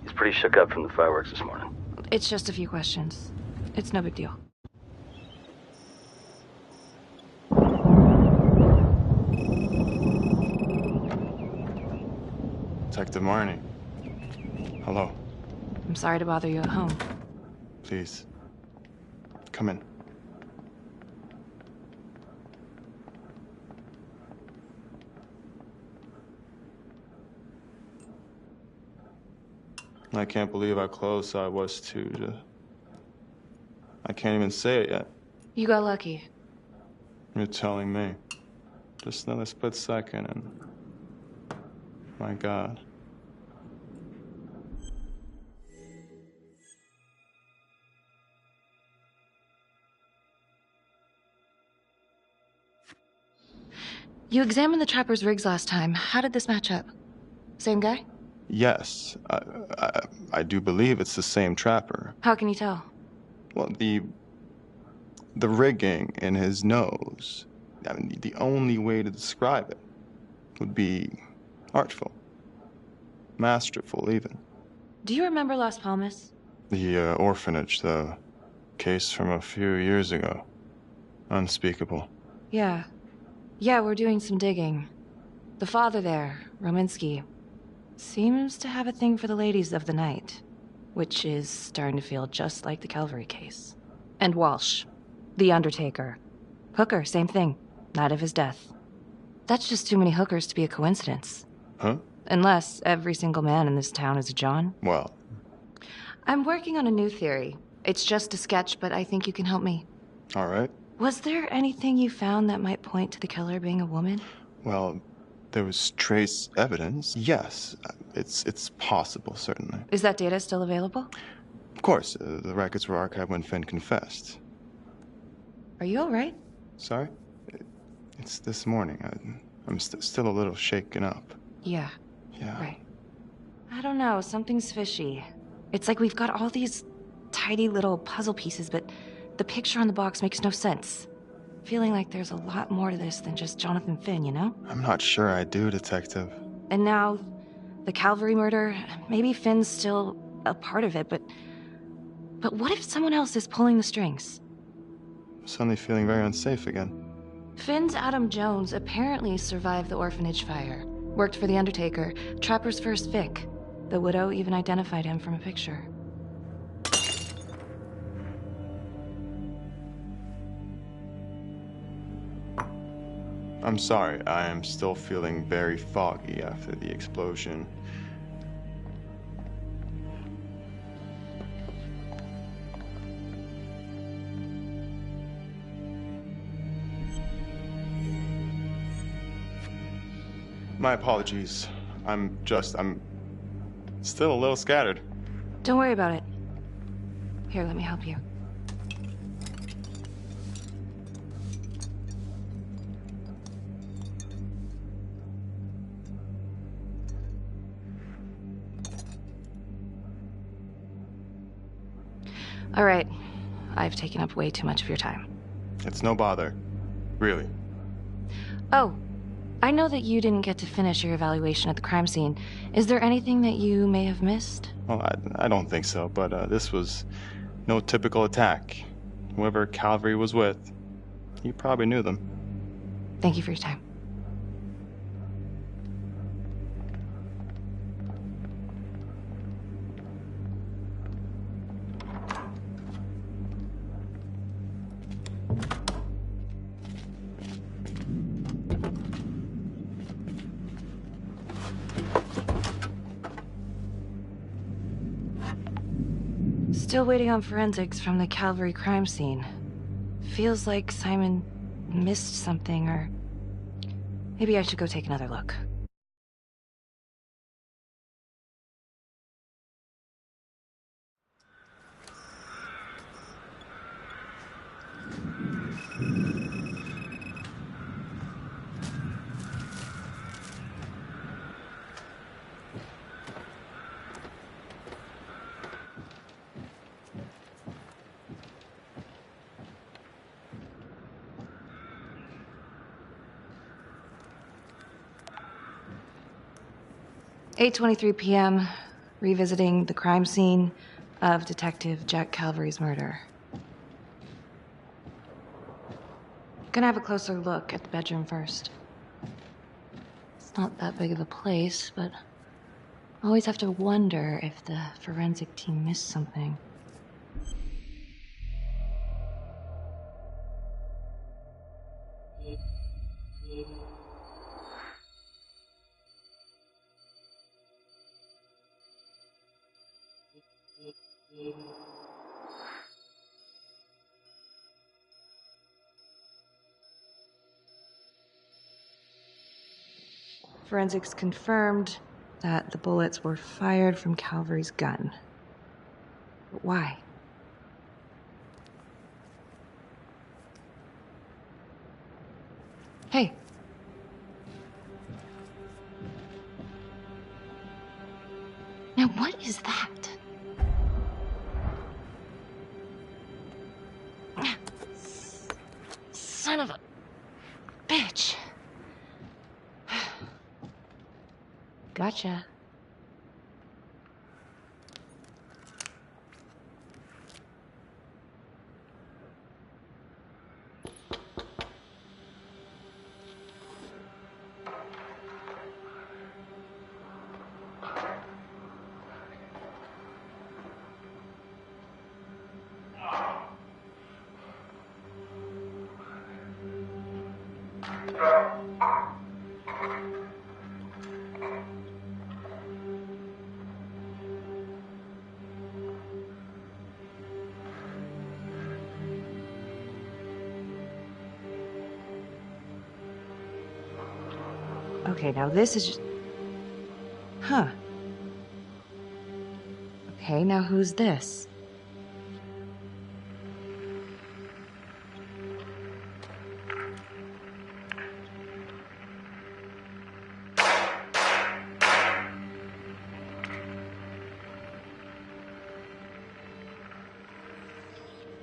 He's pretty shook up from the fireworks this morning. It's just a few questions. It's no big deal. Detective Marnie. Hello. I'm sorry to bother you at home. Please. Come in. I can't believe how close I was to... I can't even say it yet. You got lucky. You're telling me. Just another split second and... My God. You examined the Trapper's rigs last time. How did this match up? Same guy? Yes. I do believe it's the same Trapper. How can you tell? Well, the rigging in his nose. I mean, the only way to describe it would be artful. Masterful, even. Do you remember Las Palmas? The orphanage, the case from a few years ago. Unspeakable. Yeah. Yeah, we're doing some digging. The father there, Rominsky, seems to have a thing for the ladies of the night, which is starting to feel just like the Calvary case. And Walsh, the Undertaker. Hooker, same thing. Night of his death. That's just too many hookers to be a coincidence. Huh? Unless every single man in this town is a John. Well. I'm working on a new theory. It's just a sketch, but I think you can help me. All right. Was there anything you found that might point to the killer being a woman? Well, there was trace evidence. Yes, it's possible, certainly. Is that data still available? Of course, the records were archived when Finn confessed. Are you all right? Sorry? It's this morning. I'm still a little shaken up. Yeah. Yeah. Right. I don't know, something's fishy. It's like we've got all these tidy little puzzle pieces, but the picture on the box makes no sense. Feeling like there's a lot more to this than just Jonathan Finn, you know? I'm not sure I do, Detective. And now, the Calvary murder, maybe Finn's still a part of it, but what if someone else is pulling the strings? I'm suddenly feeling very unsafe again. Finn's Adam Jones apparently survived the orphanage fire. Worked for the Undertaker, Trapper's first Vic. The widow even identified him from a picture. I'm sorry, I am still feeling very foggy after the explosion. My apologies. I'm still a little scattered. Don't worry about it. Here, let me help you. All right. I've taken up way too much of your time. It's no bother. Really. Oh, I know that you didn't get to finish your evaluation at the crime scene. Is there anything that you may have missed? Well, I don't think so, but this was no typical attack. Whoever Calvary was with, he probably knew them. Thank you for your time. Still waiting on forensics from the Calvary crime scene. Feels like Simon missed something, or maybe I should go take another look. "8:23 p.m., revisiting the crime scene of Detective Jack Calvary's murder. Gonna have a closer look at the bedroom first. It's not that big of a place, but I always have to wonder if the forensic team missed something. Forensics confirmed that the bullets were fired from Calvary's gun. But why? Hey. Now what is that? Son of a bitch. Gotcha. Okay, now this is just... Huh. Okay, now who's this?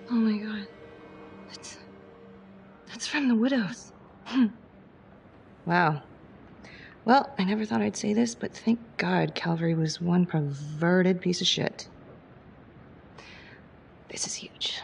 Oh my god. That's from the Widows. Wow. Well, I never thought I'd say this, but thank God Calvary was one perverted piece of shit. This is huge.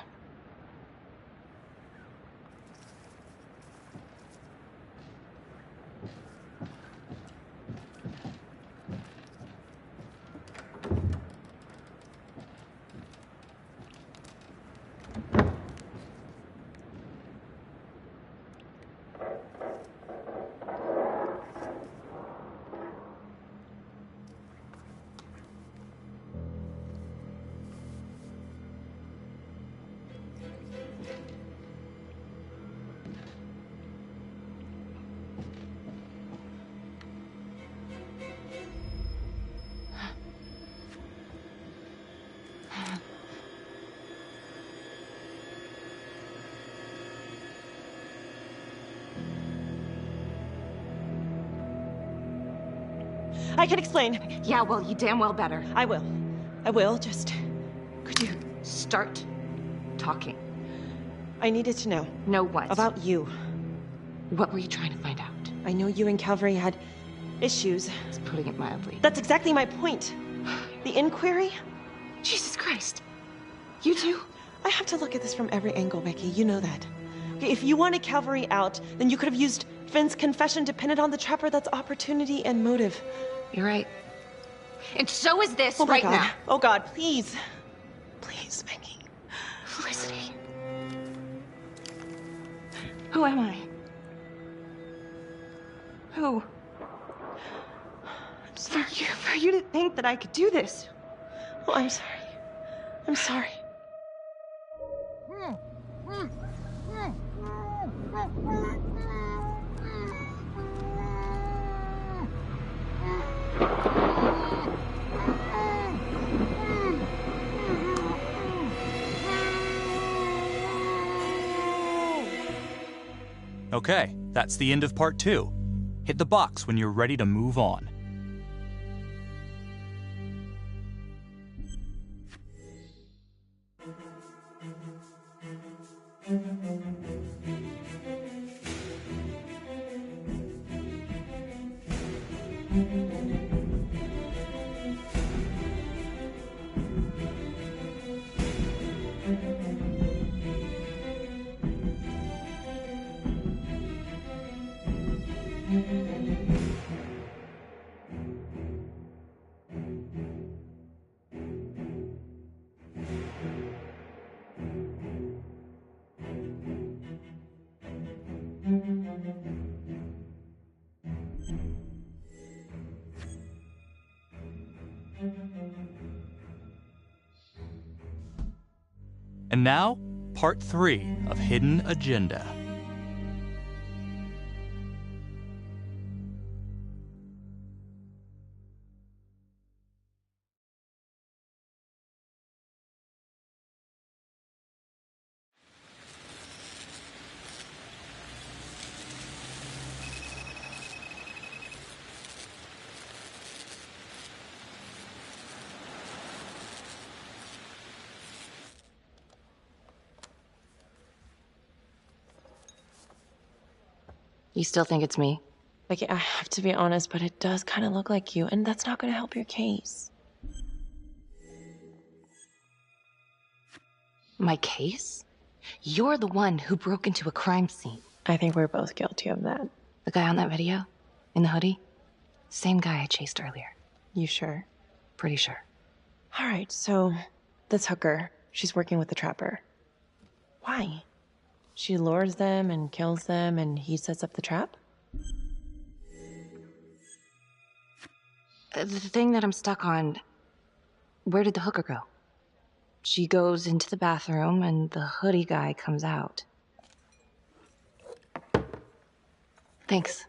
I can explain. Yeah, well, you damn well better. I will. I will, just... Could you start talking. I needed to know. Know what? About you. What were you trying to find out? I know you and Calvary had issues. It's putting it mildly. That's exactly my point. The inquiry? Jesus Christ. You too? I have to look at this from every angle, Becky. You know that. Okay, if you wanted Calvary out, then you could have used Finn's confession to pin it on the Trapper. That's opportunity and motive. You're right. And so is this Oh right my God. now. Oh God, please. Please, Becky. Felicity. Who am I? Who? I'm sorry. For you to think that I could do this. Oh, I'm sorry. I'm sorry. Okay, that's the end of part 2. Hit the box when you're ready to move on. And now, part 3 of Hidden Agenda. You still think it's me? Like, I have to be honest, but it does kind of look like you, and that's not going to help your case. My case? You're the one who broke into a crime scene. I think we're both guilty of that. The guy on that video? In the hoodie? Same guy I chased earlier. You sure? Pretty sure. All right, so this hooker, she's working with the Trapper. Why? She lures them and kills them, and he sets up the trap? The thing that I'm stuck on, where did the hooker go? She goes into the bathroom, and the hoodie guy comes out. Thanks.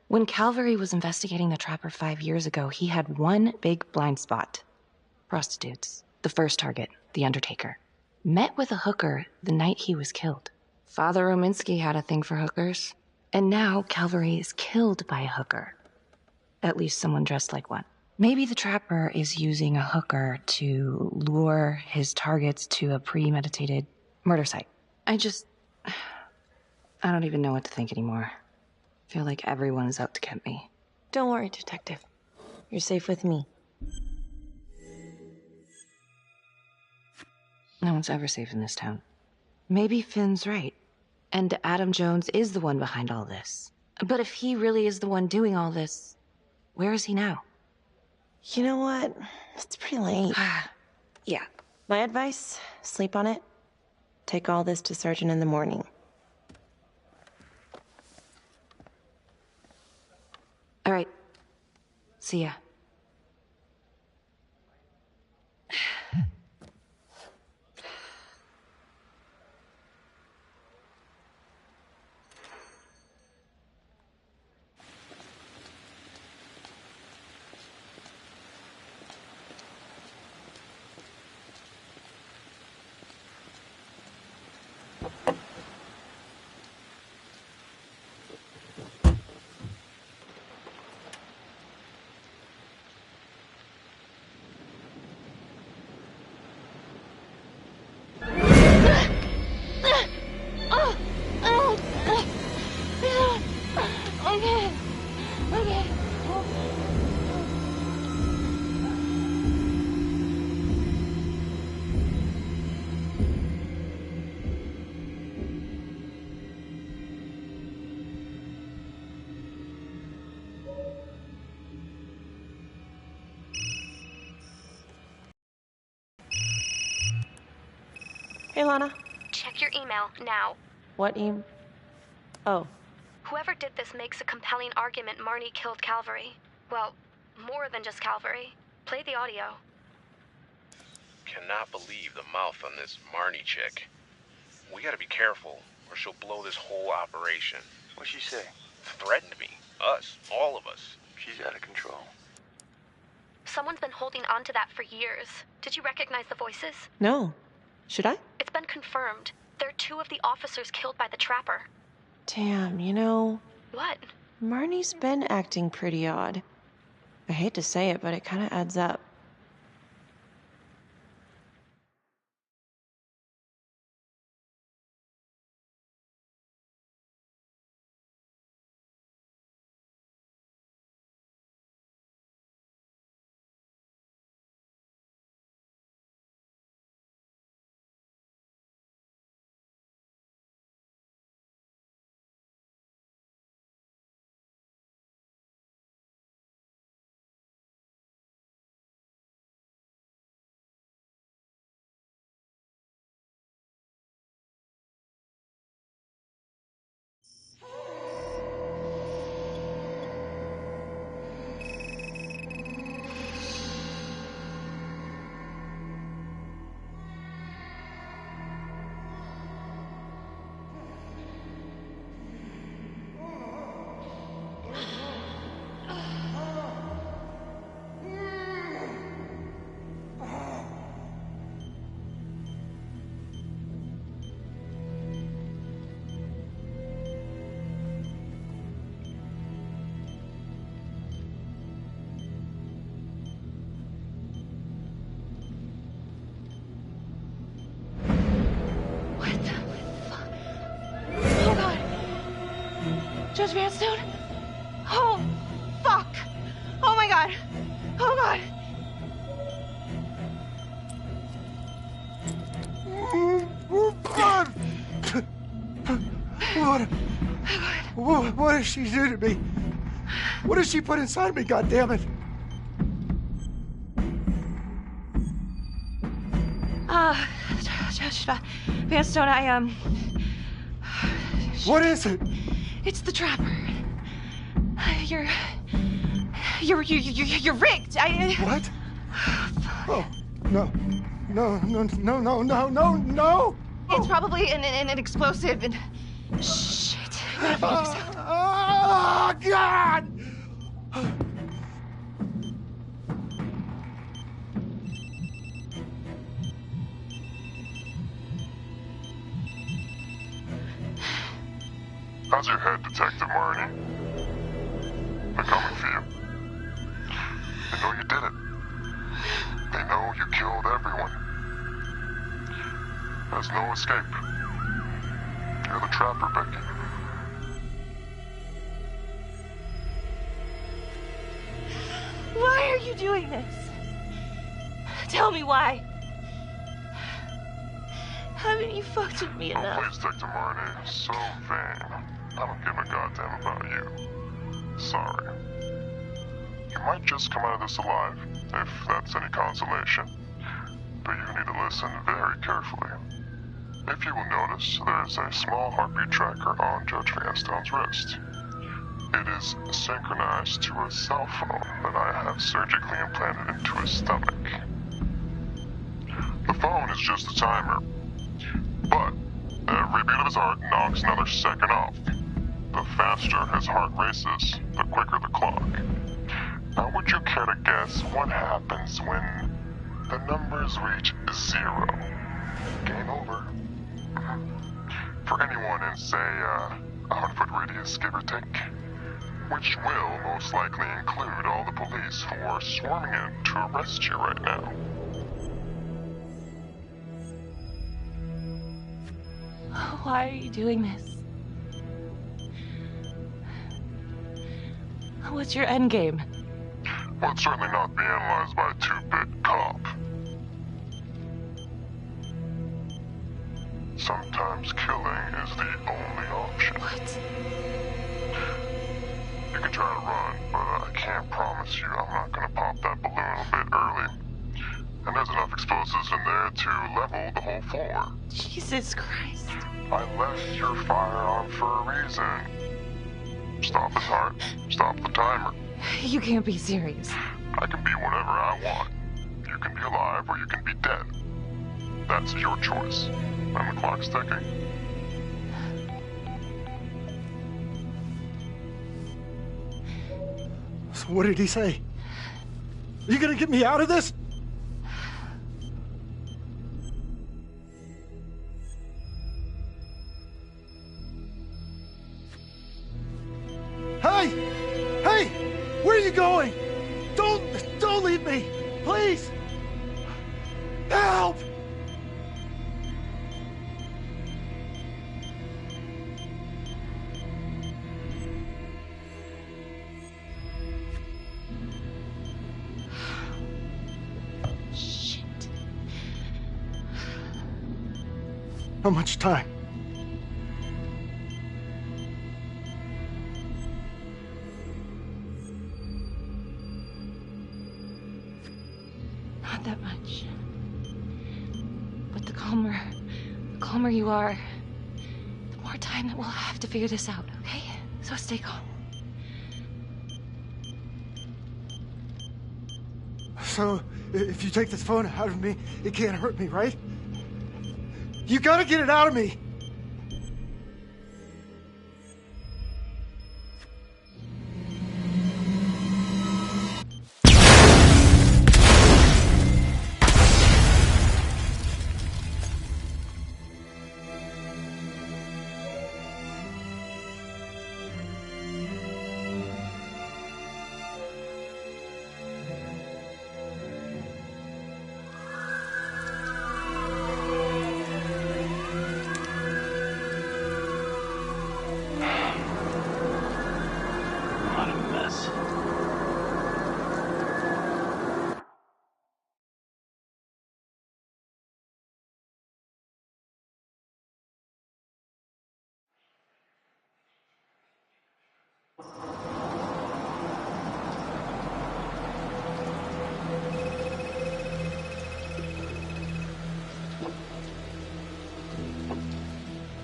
When Calvary was investigating the Trapper 5 years ago, he had one big blind spot. Prostitutes. The first target, the Undertaker. Met with a hooker the night he was killed. Father Rominsky had a thing for hookers. And now Calvary is killed by a hooker. At least someone dressed like one. Maybe the Trapper is using a hooker to lure his targets to a premeditated murder site. I don't even know what to think anymore. I feel like everyone is out to get me. Don't worry, Detective. You're safe with me. No one's ever safe in this town. Maybe Finn's right. And Adam Jones is the one behind all this. But if he really is the one doing all this, where is he now? You know what? It's pretty late. Yeah. My advice, sleep on it. Take all this to Surgeon in the morning. All right. See ya. Okay. Hey, Lana. Check your email now. What Oh. Whoever did this makes a compelling argument Marnie killed Calvary. Well, more than just Calvary. Play the audio. Cannot believe the mouth on this Marnie chick. We gotta be careful, or she'll blow this whole operation. What'd she say? Threatened me. Us. All of us. She's out of control. Someone's been holding on to that for years. Did you recognize the voices? No. Should I? It's been confirmed. They're 2 of the officers killed by the Trapper. Damn, you know, What? Marnie's been acting pretty odd. I hate to say it, but it kind of adds up. Judge Vanstone? Oh, fuck! Oh my god! Oh god! What does she do to me? What does she put inside me, goddammit? Judge Vanstone, What is it? It's the Trapper. You're rigged. What? Oh, no. No. It's probably an explosive and... Shit. Oh, God! How's your head, Detective Marnie? They're coming for you. They know you did it. They know you killed everyone. There's no escape. You're the Trapper, Becky. Why are you doing this? Tell me why. Haven't you fucked with me enough? Oh, please, Detective Marnie. So vain. I don't give a goddamn about you. Sorry. You might just come out of this alive, if that's any consolation. But you need to listen very carefully. If you will notice, there's a small heartbeat tracker on Judge Vanstone's wrist. It is synchronized to a cell phone that I have surgically implanted into his stomach. The phone is just a timer, but every beat of his heart knocks another second off. The faster his heart races, the quicker the clock. Now, would you care to guess what happens when the numbers reach 0? Game over. For anyone in, say, a 100-foot radius, give or take. Which will most likely include all the police who are swarming in to arrest you right now. Why are you doing this? What's your endgame? Well, it's certainly not be analyzed by a two-bit cop. Sometimes killing is the only option. What? You can try to run, but I can't promise you I'm not gonna pop that balloon a bit early. And there's enough explosives in there to level the whole floor. Jesus Christ. I left your firearm for a reason. Stop his heart. Stop the timer. You can't be serious. I can be whatever I want. You can be alive or you can be dead. That's your choice. And the clock's ticking. So what did he say? Are you gonna get me out of this? Hey! Hey! Where are you going? Don't leave me! Please! Help! Shit. How much time? Not that much. But the calmer you are, the more time that we'll have to figure this out, okay? So stay calm. So, if you take this phone out of me, it can't hurt me, right? You gotta get it out of me!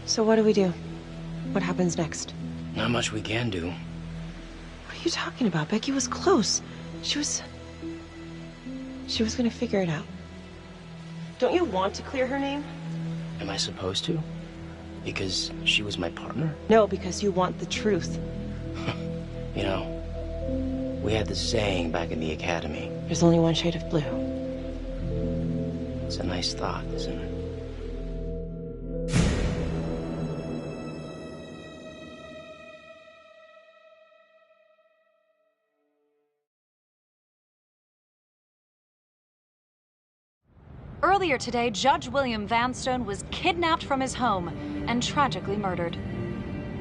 So what do we do? What happens next? Not much we can do. What are you talking about? Becky was close. She was gonna figure it out. Don't you want to clear her name? Am I supposed to? Because she was my partner? No, because you want the truth. You know, we had this saying back in the academy. There's only one shade of blue. It's a nice thought, isn't it? Earlier today, Judge William Vanstone was kidnapped from his home and tragically murdered.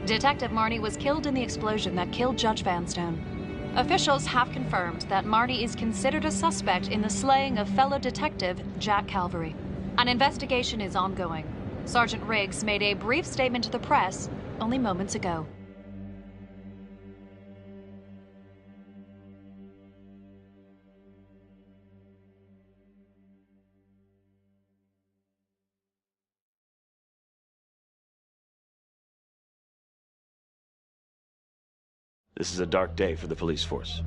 Detective Marnie was killed in the explosion that killed Judge Vanstone. Officials have confirmed that Marnie is considered a suspect in the slaying of fellow detective Jack Calvary. An investigation is ongoing. Sergeant Riggs made a brief statement to the press only moments ago. This is a dark day for the police force.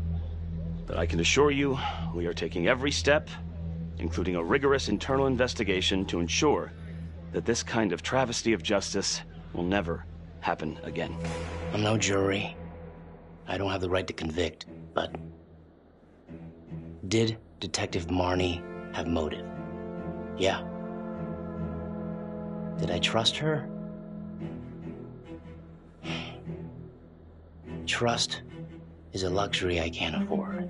But I can assure you, we are taking every step, including a rigorous internal investigation, to ensure that this kind of travesty of justice will never happen again. I'm no jury. I don't have the right to convict, but... did Detective Marnie have motive? Yeah. Did I trust her? Trust is a luxury I can't afford.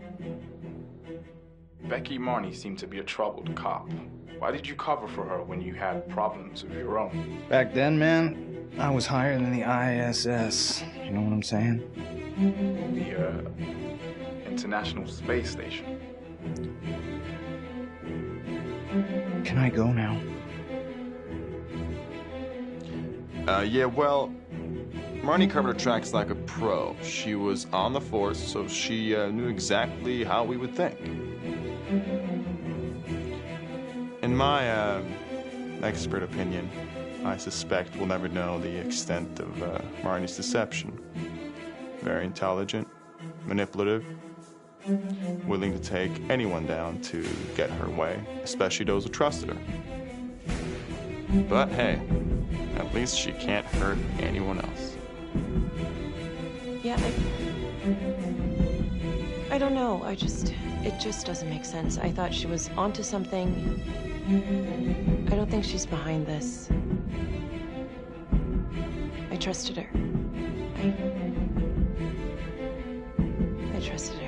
Becky Marnie seemed to be a troubled cop. Why did you cover for her when you had problems of your own? Back then, man, I was higher than the ISS. You know what I'm saying? The International Space Station. Can I go now? Yeah, well, Marnie covered her tracks like a pro. She was on the force, so she knew exactly how we would think. In my expert opinion, I suspect we'll never know the extent of Marnie's deception. Very intelligent, manipulative, willing to take anyone down to get her way, especially those who trusted her. But hey, at least she can't hurt anyone else. Yeah, I don't know. It just doesn't make sense. I thought she was onto something. I don't think she's behind this. I trusted her. I trusted her.